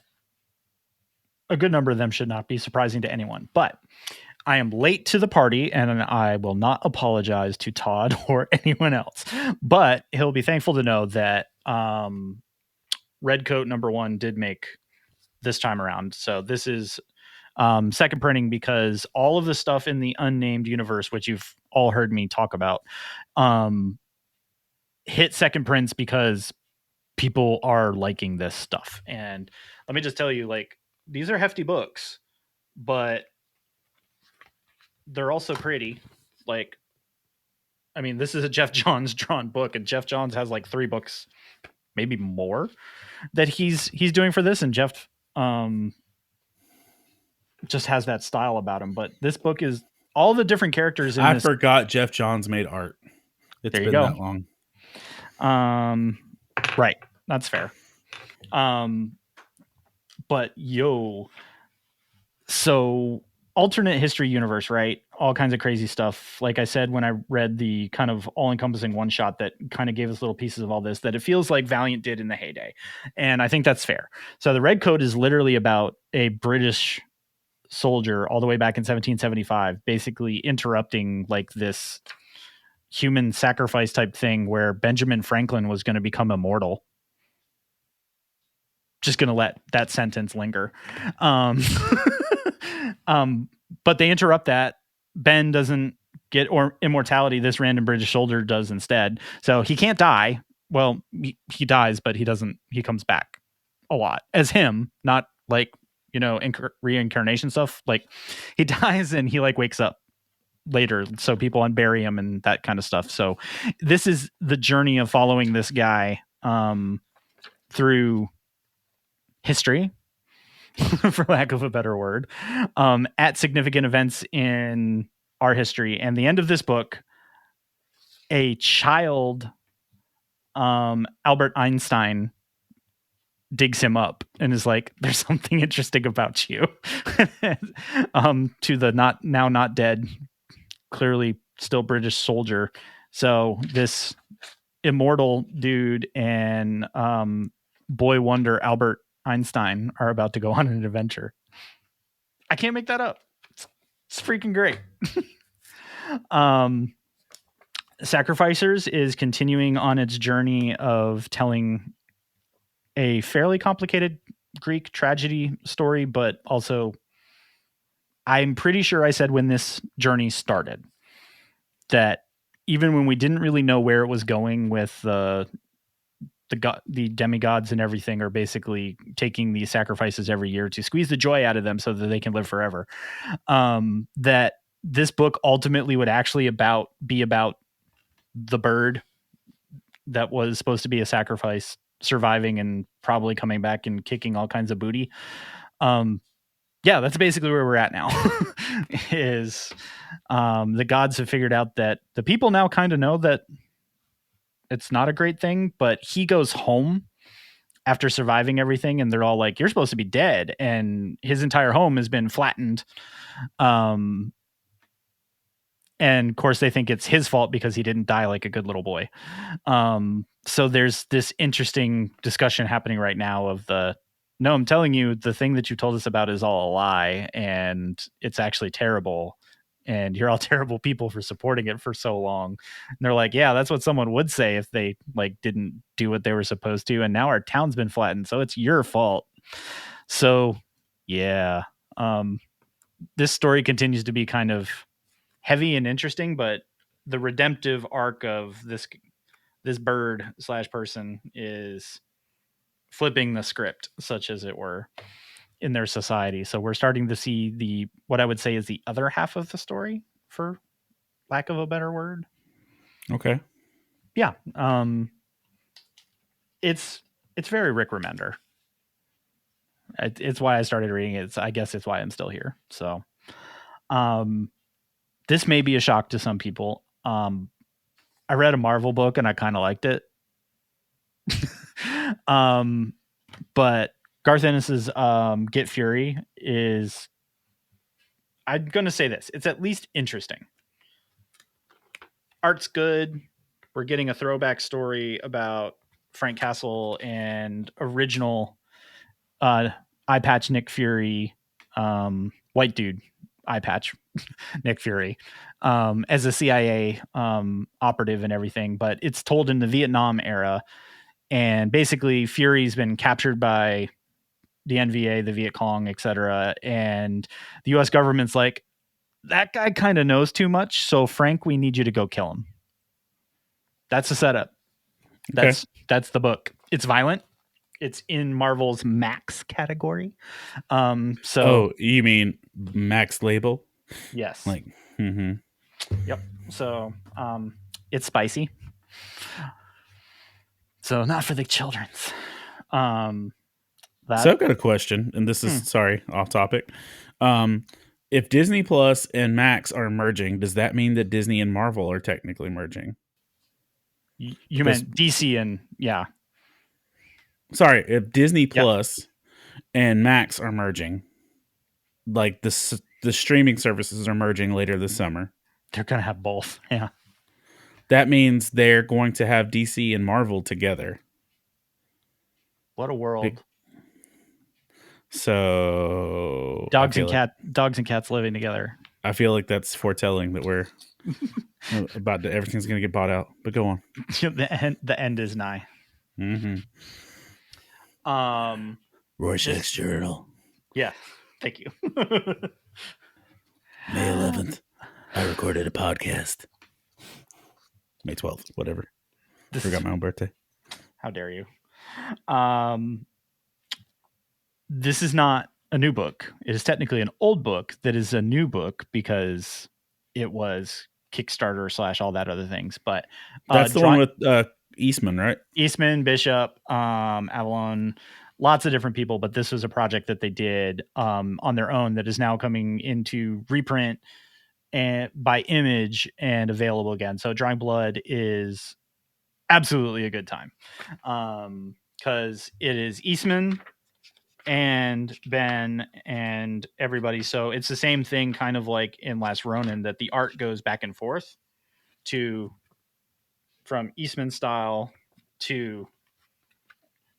a good number of them should not be surprising to anyone. But I am late to the party, and I will not apologize to Todd or anyone else. But he'll be thankful to know that Redcoat #1 did make this time around. So this is second printing because all of the stuff in the unnamed universe, which you've all heard me talk about, hit second prints because people are liking this stuff. And let me just tell you, like, these are hefty books, but they're also pretty. Like, I mean, this is a Jeff Johns drawn book, and Jeff Johns has like 3 books, maybe more, that he's doing for this, and Jeff just has that style about him. But this book is all the different characters in I this. forgot Jeff Johns made art. It's there you been go. that long. Right. That's fair. But so alternate history universe, right? All kinds of crazy stuff. Like I said, when I read the kind of all-encompassing one shot that kind of gave us little pieces of all this, that it feels like Valiant did in the heyday. And I think that's fair. So the Red Coat is literally about a British soldier all the way back in 1775, basically interrupting like this human sacrifice type thing where Benjamin Franklin was going to become immortal. Just going to let that sentence linger. But they interrupt that. Ben doesn't get immortality. This random British soldier does instead. So he can't die. Well, he dies, but he comes back a lot as him, not like, reincarnation stuff. Like he dies and he like wakes up later. So people unbury him and that kind of stuff. So this is the journey of following this guy through history, for lack of a better word, at significant events in our history. And the end of this book, a child, Albert Einstein, digs him up and is like, there's something interesting about you. To the not dead, clearly still British soldier. So this immortal dude and boy wonder Albert Einstein are about to go on an adventure. I can't make that up. It's freaking great. Sacrificers is continuing on its journey of telling a fairly complicated Greek tragedy story, but also I'm pretty sure I said when this journey started that even when we didn't really know where it was going with the demigods and everything are basically taking these sacrifices every year to squeeze the joy out of them so that they can live forever. That this book ultimately would actually be about the bird that was supposed to be a sacrifice surviving and probably coming back and kicking all kinds of booty. Yeah, that's basically where we're at now. Is the gods have figured out that the people now kind of know that it's not a great thing, but he goes home after surviving everything and they're all like, you're supposed to be dead. And his entire home has been flattened. And of course they think it's his fault because he didn't die like a good little boy. So there's this interesting discussion happening right now of no, I'm telling you, the thing that you told us about is all a lie and it's actually terrible. And you're all terrible people for supporting it for so long. And they're like, yeah, that's what someone would say if they like didn't do what they were supposed to. And now our town's been flattened. So it's your fault. So yeah, this story continues to be kind of heavy and interesting, but the redemptive arc of this bird / person is flipping the script, such as it were, in their society. So we're starting to see what I would say is the other half of the story, for lack of a better word. Okay. Yeah. It's very Rick Remender. It's why I started reading it. I guess it's why I'm still here. So, this may be a shock to some people. I read a Marvel book and I kind of liked it. But Garth Ennis's Get Fury is, I'm going to say this, it's at least interesting. Art's good. We're getting a throwback story about Frank Castle and original eye patch Nick Fury, white dude eye patch Nick Fury, as a CIA operative and everything. But it's told in the Vietnam era. And basically Fury's been captured by the NVA, the Viet Cong, etc. And the US government's like, that guy kind of knows too much. So Frank, we need you to go kill him. That's the setup. That's the book. It's violent. It's in Marvel's Max category. Oh, you mean Max label? Yes. Like, mm-hmm. Yep. So it's spicy. So not for the children's. So I've got a question, and this is sorry, off topic. If Disney Plus and Max are merging, does that mean that Disney and Marvel are technically merging? You meant DC and yeah. Sorry, if Disney Plus and Max are merging, like the the streaming services are merging later this summer. They're going to have both. Yeah. That means they're going to have DC and Marvel together. What a world. So dogs and cats living together. I feel like that's foretelling that we're about to, everything's going to get bought out. But go on. The end is nigh. Mm-hmm. Rorschach's Journal. Yeah. Thank you. May 11th, I recorded a podcast. May 12th, whatever. Forgot my own birthday. How dare you? This is not a new book. It is technically an old book that is a new book because it was Kickstarter / all that other things. But that's the one with Eastman, right? Eastman, Bishop, Avalon, lots of different people. But this was a project that they did on their own that is now coming into reprint and by Image and available again. So Drawing Blood is absolutely a good time because it is Eastman and Ben and everybody. So it's the same thing, kind of like in Last Ronin, that the art goes back and forth from Eastman style to,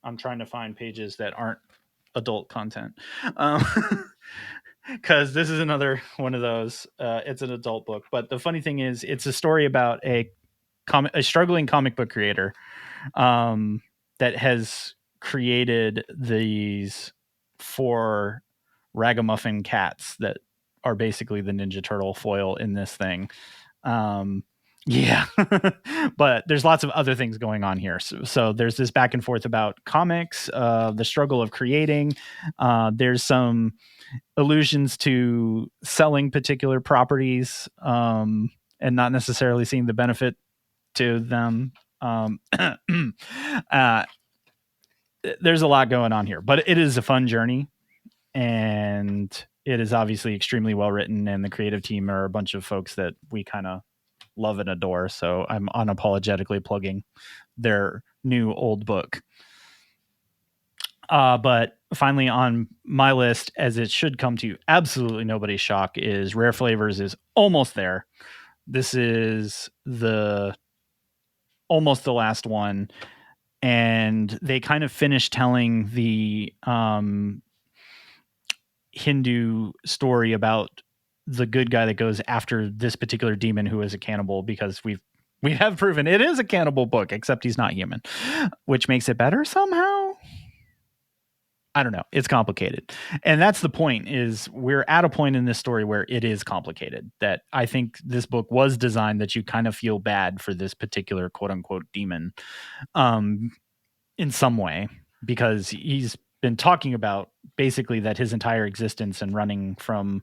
I'm trying to find pages that aren't adult content. Because this is another one of those. It's an adult book, but the funny thing is, it's a story about a struggling comic book creator that has created these 4 ragamuffin cats that are basically the Ninja Turtle foil in this thing. Yeah, but there's lots of other things going on here. So there's this back and forth about comics, the struggle of creating. There's some allusions to selling particular properties and not necessarily seeing the benefit to them. There's a lot going on here, but it is a fun journey, and it is obviously extremely well written, and the creative team are a bunch of folks that we kind of love and adore. So I'm unapologetically plugging their new old book. But finally on my list, as it should come to absolutely nobody's shock, is Rare Flavors is almost there. This is almost the last one. And they kind of finished telling the Hindu story about the good guy that goes after this particular demon who is a cannibal, because we have proven it is a cannibal book, except he's not human, which makes it better somehow. I don't know. It's complicated. And that's the point, is we're at a point in this story where it is complicated, that I think this book was designed that you kind of feel bad for this particular quote unquote demon in some way, because he's been talking about basically that his entire existence and running from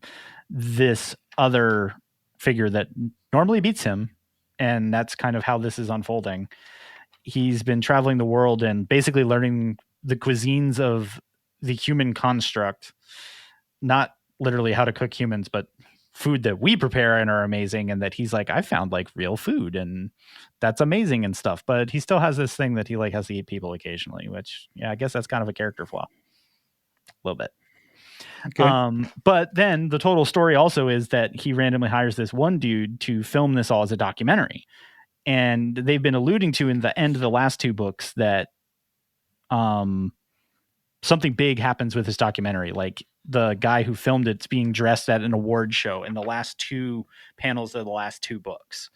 this other figure that normally beats him. And that's kind of how this is unfolding. He's been traveling the world and basically learning the cuisines of the human construct, not literally how to cook humans, but food that we prepare and are amazing. And that he's like, I found like real food and that's amazing and stuff. But he still has this thing that he like has to eat people occasionally, which, yeah, I guess that's kind of a character flaw a little bit. Okay. But then the total story also is that he randomly hires this one dude to film this all as a documentary. And they've been alluding to in the end of the last 2 books that something big happens with this documentary. Like the guy who filmed it's being dressed at an award show in the last 2 panels of the last 2 books.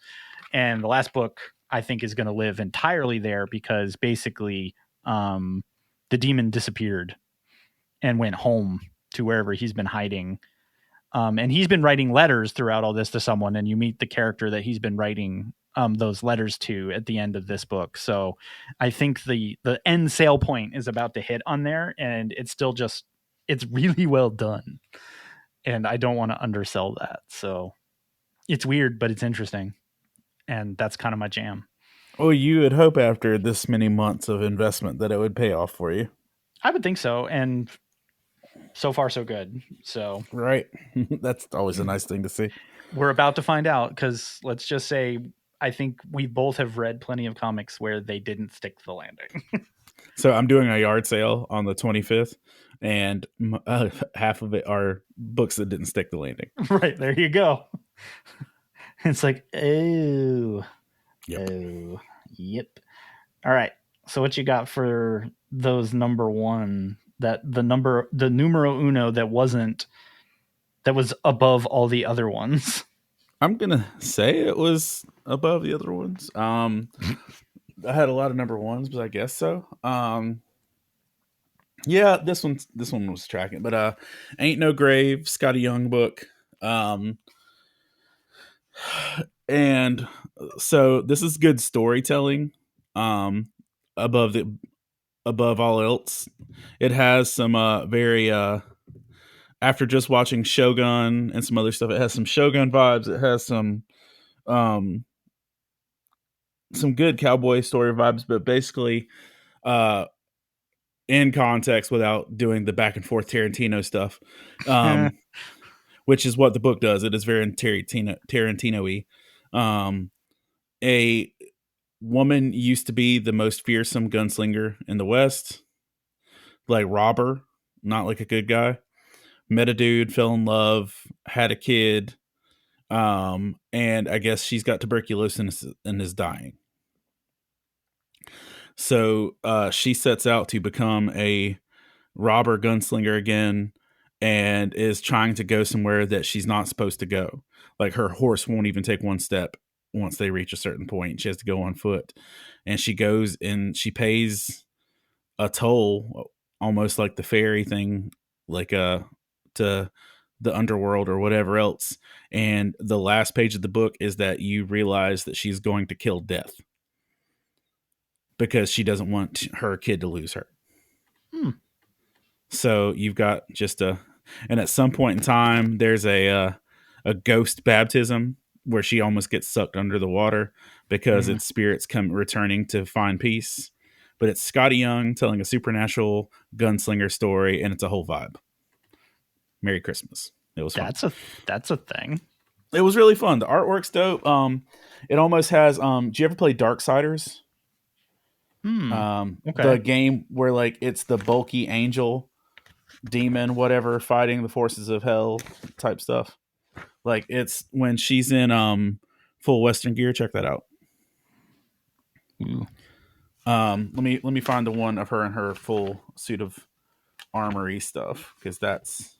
And the last book, I think, is going to live entirely there, because basically the demon disappeared and went home to wherever he's been hiding. And he's been writing letters throughout all this to someone, and you meet the character that he's been writing those letters to at the end of this book. So I think the end sale point is about to hit on there, and it's still just, it's really well done. And I don't want to undersell that. So it's weird, but it's interesting. And that's kind of my jam. Well, you would hope after this many months of investment that it would pay off for you. I would think so. And so far, so good. So right. That's always a nice thing to see. We're about to find out, because let's just say, I think we both have read plenty of comics where they didn't stick the landing. So I'm doing a yard sale on the 25th, and half of it are books that didn't stick the landing. Right, there you go. It's like, oh, Yep. oh, yep. All right. So what you got for those number one, the numero uno that was above all the other ones? I'm gonna say it was above the other ones. I had a lot of number ones, but I guess so. Yeah, this one was tracking, but Ain't No Grave, Scotty Young book. And so this is good storytelling. Above all else, it has some very after just watching Shogun and some other stuff, it has some Shogun vibes. It has um some good cowboy story vibes, but basically in context without doing the back and forth Tarantino stuff, which is what the book does. It is very Tarantino-y. A woman used to be the most fearsome gunslinger in the West, like robber, not like a good guy. Met a dude, fell in love, had a kid, and I guess she's got tuberculosis and is dying. So she sets out to become a robber gunslinger again, and is trying to go somewhere that she's not supposed to go. Like her horse won't even take one step once they reach a certain point. She has to go on foot, and she goes and she pays a toll, almost like the fairy thing, like to the underworld or whatever else. And the last page of the book is that you realize that she's going to kill death because she doesn't want her kid to lose her. So you've got and at some point in time, there's a ghost baptism where she almost gets sucked under the water because its spirits come returning to find peace. But it's Scotty Young telling a supernatural gunslinger story, and it's a whole vibe. Merry Christmas. It was fun. That's a thing. It was really fun. The artwork's dope. It almost has do you ever play Darksiders? Okay. The game where like it's the bulky angel demon whatever fighting the forces of hell type stuff. Like it's when she's in full Western gear. Check that out. Ooh. Let me find the one of her in her full suit of armory stuff, because that's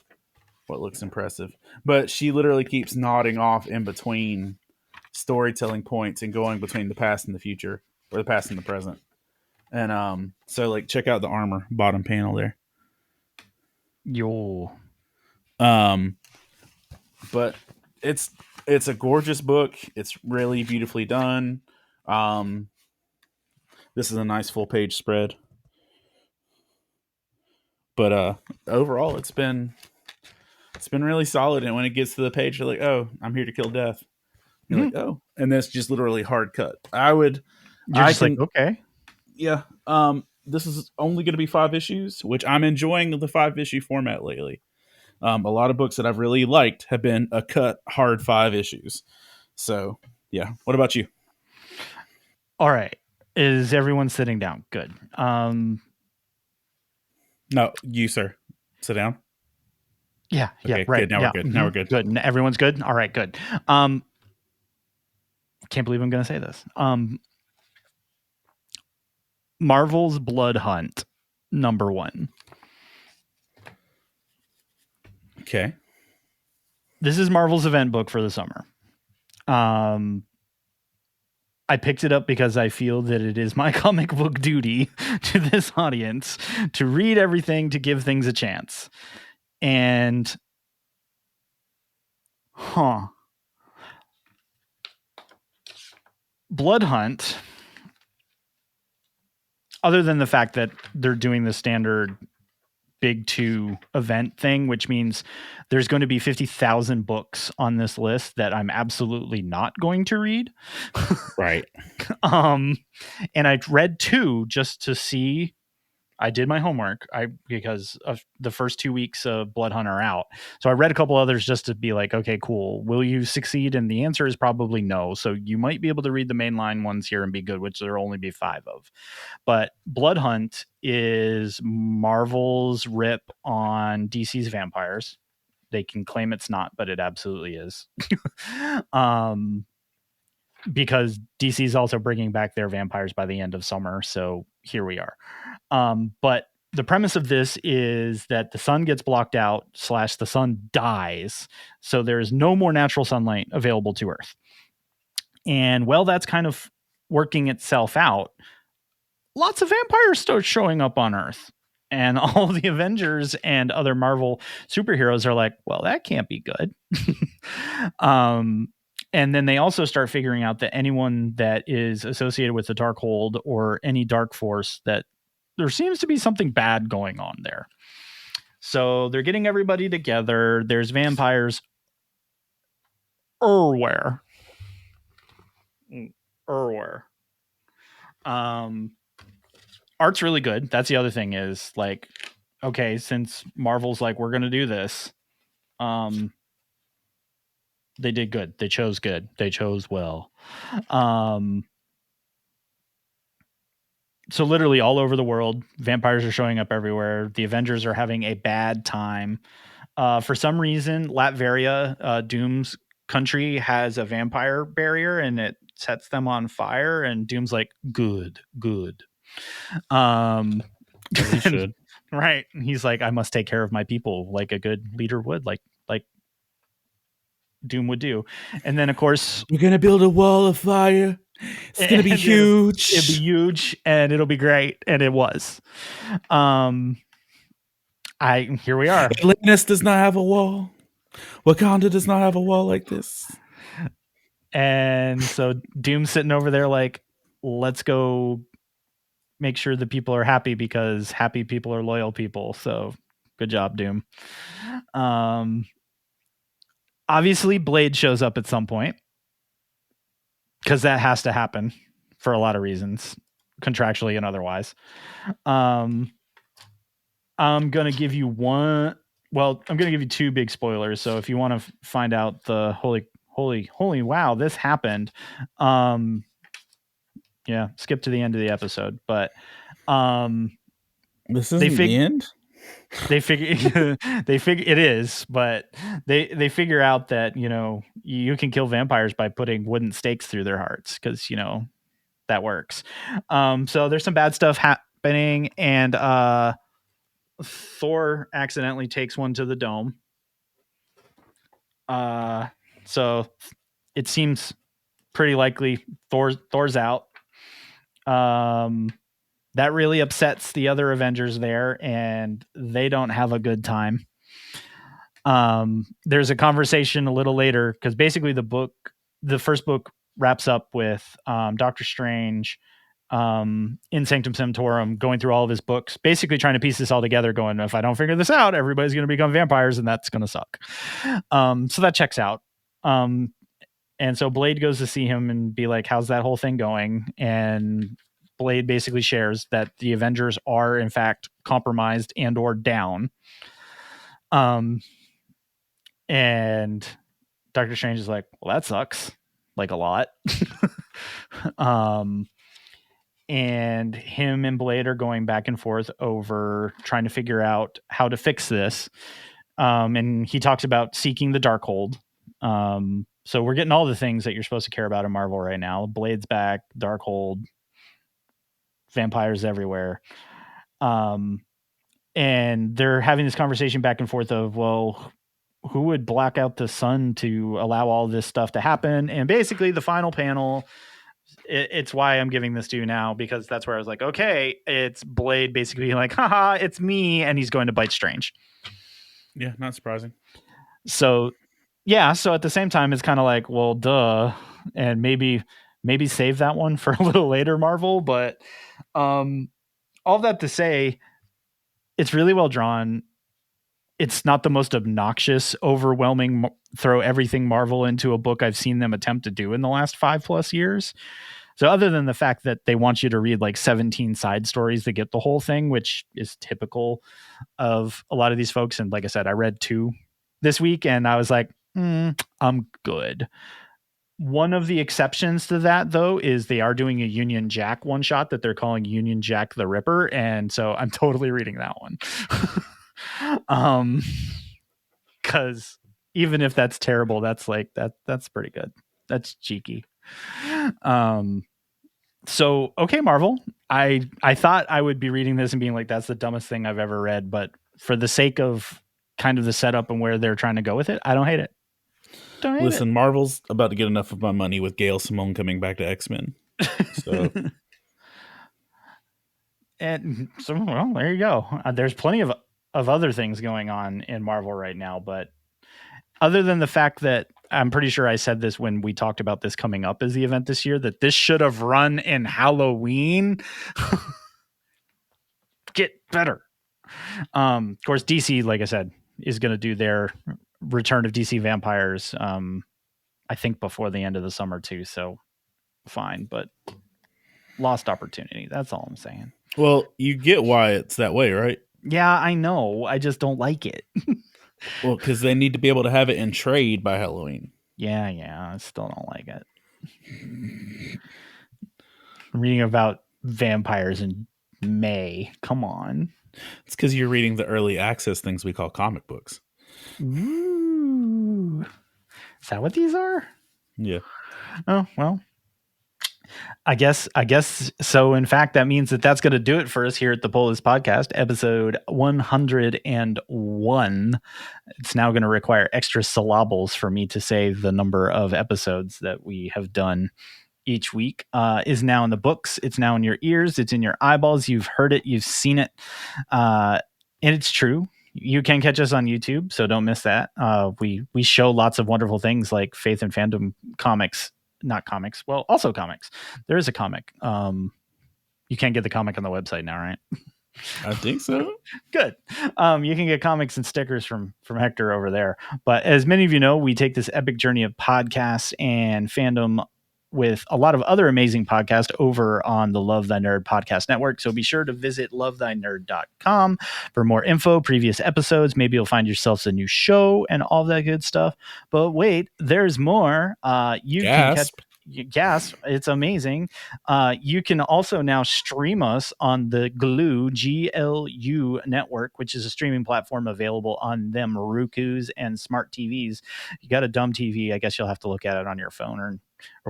what looks impressive. But she literally keeps nodding off in between storytelling points and going between the past and the future, or the past and the present. And so like check out the armor bottom panel there. Yo. But it's a gorgeous book. It's really beautifully done. This is a nice full page spread. But overall it's been really solid. And when it gets to the page, you're like, oh, I'm here to kill death. You're like, oh, and that's just literally hard cut. Like, okay. Yeah. This is only going to be 5 issues, which I'm enjoying the 5-issue format lately. A lot of books that I've really liked have been a cut hard 5 issues. So yeah. What about you? All right. Is everyone sitting down? Good. No, you, sir. Sit down. Yeah. Okay, Yeah. Right. Good. Now we're good. Now we're good. Good. Everyone's good. All right. Good. Can't believe I'm going to say this. Marvel's Blood Hunt, #1. Okay. This is Marvel's event book for the summer. I picked it up because I feel that it is my comic book duty to this audience to read everything, to give things a chance. And Blood Hunt, other than the fact that they're doing the standard big 2 event thing, which means there's going to be 50,000 books on this list that I'm absolutely not going to read. Right. And I read 2 just to see I did my homework. Because of the first 2 weeks of Blood Hunt are out. So I read a couple others just to be like, okay, cool. Will you succeed? And the answer is probably no. So you might be able to read the mainline ones here and be good, which there'll only be 5 of. But Blood Hunt is Marvel's rip on DC's vampires. They can claim it's not, but it absolutely is. Because DC is also bringing back their vampires by the end of summer. So here we are. But the premise of this is that the sun gets blocked out / the sun dies. So there's no more natural sunlight available to Earth. And while that's kind of working itself out, lots of vampires start showing up on Earth. And all the Avengers and other Marvel superheroes are like, well, that can't be good. And then they also start figuring out that anyone that is associated with the Darkhold or any dark force, that there seems to be something bad going on there. So they're getting everybody together. There's vampires everywhere. Art's really good. That's the other thing is like, okay, since Marvel's like, we're going to do this. They did good. They chose good. They chose well. So literally all over the world, vampires are showing up everywhere. The Avengers are having a bad time. For some reason, Latveria, Doom's country, has a vampire barrier and it sets them on fire. And Doom's like, good. He should. Right. He's like, I must take care of my people like a good leader would, like Doom would do. And then of course, we're gonna build a wall of fire. It's gonna be huge. It'll be huge and it'll be great. And it was. Here we are. Atlantis does not have a wall. Wakanda does not have a wall like this. And so Doom's sitting over there like, let's go make sure the people are happy because happy people are loyal people. So good job, Doom. Obviously, Blade shows up at some point because that has to happen for a lot of reasons, contractually and otherwise. I'm going to give you I'm going to give you 2 big spoilers. So if you want to find out the holy, wow, this happened. Yeah, skip to the end of the episode. But this isn't the end? They figure it is, but they figure out that, you can kill vampires by putting wooden stakes through their hearts because, that works. So there's some bad stuff happening, and Thor accidentally takes one to the dome. So it seems pretty likely Thor's out. That really upsets the other Avengers there, and they don't have a good time. There's a conversation a little later because basically the first book wraps up with Doctor Strange in Sanctum Sanctorum going through all of his books, basically trying to piece this all together, going, if I don't figure this out, everybody's going to become vampires, and that's going to suck. So that checks out. And so Blade goes to see him and be like, how's that whole thing going? And Blade basically shares that the Avengers are in fact compromised and or down. And Doctor Strange is like, well, that sucks, like a lot. And him and Blade are going back and forth over trying to figure out how to fix this. And he talks about seeking the Darkhold. So we're getting all the things that you're supposed to care about in Marvel right now. Blade's back, Darkhold, vampires everywhere. And they're having this conversation back and forth of, well, who would black out the sun to allow all this stuff to happen? And basically the final panel, it's why I'm giving this to you now, because that's where I was like, okay, it's Blade basically being like, haha, it's me. And he's going to bite Strange. Yeah, not surprising. So yeah. So at the same time, it's kind of like, well, duh. And maybe save that one for a little later, Marvel. But all that to say, it's really well drawn. It's not the most obnoxious, overwhelming, throw everything Marvel into a book I've seen them attempt to do in the last 5+ years. So other than the fact that they want you to read like 17 side stories to get the whole thing, which is typical of a lot of these folks. And like I said, I read 2 this week and I was like, I'm good. One of the exceptions to that, though, is they are doing a Union Jack one shot that they're calling Union Jack the Ripper. And so I'm totally reading that one. Because even if that's terrible, that's like that's pretty good. That's cheeky. So okay, Marvel. I thought I would be reading this and being like, that's the dumbest thing I've ever read, but for the sake of kind of the setup and where they're trying to go with it, I don't hate it. Listen, Marvel's about to get enough of my money with Gail Simone coming back to X-Men. So and so well, there you go. There's plenty of other things going on in Marvel right now, but other than the fact that I'm pretty sure I said this when we talked about this coming up as the event this year, that this should have run in Halloween. Get better. Of course, DC, like I said, is going to do their Return of DC Vampires, I think before the end of the summer too. So fine, but lost opportunity. That's all I'm saying. Well, you get why it's that way, right? Yeah, I know. I just don't like it. Well, because they need to be able to have it in trade by Halloween. Yeah, I still don't like it. I'm reading about vampires in May. Come on. It's because you're reading the early access things we call comic books. Ooh. Is that what these are? Yeah. Oh, well. I guess so. In fact, that means that's going to do it for us here at the Polis Podcast, episode 101. It's now going to require extra syllables for me to say the number of episodes that we have done each week. Is now in the books. It's now in your ears. It's in your eyeballs. You've heard it. You've seen it. And it's true. You can catch us on YouTube, so don't miss that. We show lots of wonderful things like Faith and Fandom comics. Not comics. Well, also comics. There is a comic. You can't get the comic on the website now, right? I think so. Good. You can get comics and stickers from Hector over there. But as many of you know, we take this epic journey of podcasts and fandom with a lot of other amazing podcasts over on the Love Thy Nerd podcast network. So be sure to visit lovethynerd.com for more info, previous episodes. Maybe you'll find yourselves a new show and all that good stuff. But wait, there's more. You can catch. Yes, it's amazing. You can also now stream us on the GLU network, which is a streaming platform available on them Rokus and smart TVs. You got a dumb TV, I guess you'll have to look at it on your phone or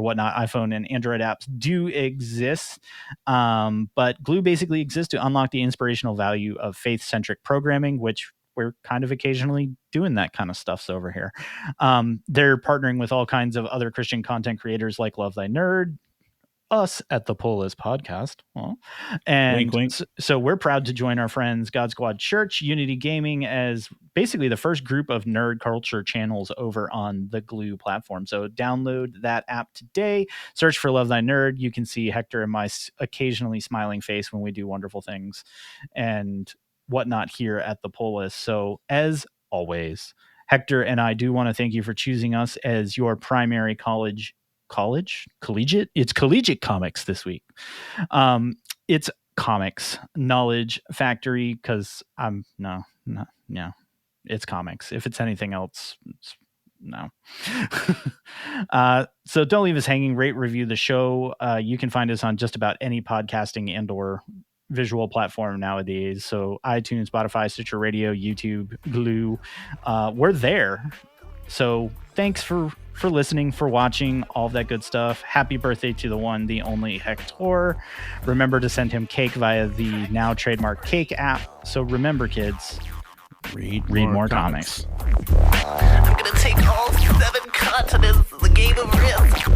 whatnot. iPhone and Android apps do exist, but GLU basically exists to unlock the inspirational value of faith-centric programming, which we're kind of occasionally doing that kind of stuff over here. They're partnering with all kinds of other Christian content creators like Love Thy Nerd, us at the Polis Podcast. And wink, wink. So we're proud to join our friends God Squad Church, Unity Gaming as basically the first group of nerd culture channels over on the GLU platform. So download that app today, search for Love Thy Nerd. You can see Hector and my occasionally smiling face when we do wonderful things and whatnot here at the Polis. So as always, Hector and I do want to thank you for choosing us as your primary collegiate. It's collegiate comics this week. It's comics knowledge factory because I'm no, it's comics. If it's anything else, no. So don't leave us hanging. Rate, review the show. You can find us on just about any podcasting and or visual platform nowadays. So iTunes, Spotify, Stitcher Radio, YouTube, GLU. We're there. So thanks for listening, for watching, all of that good stuff. Happy birthday to the one, the only Hector. Remember to send him cake via the now trademark Cake app. So remember, kids, read more comics. I'm gonna take all 7 continents as a game of risk.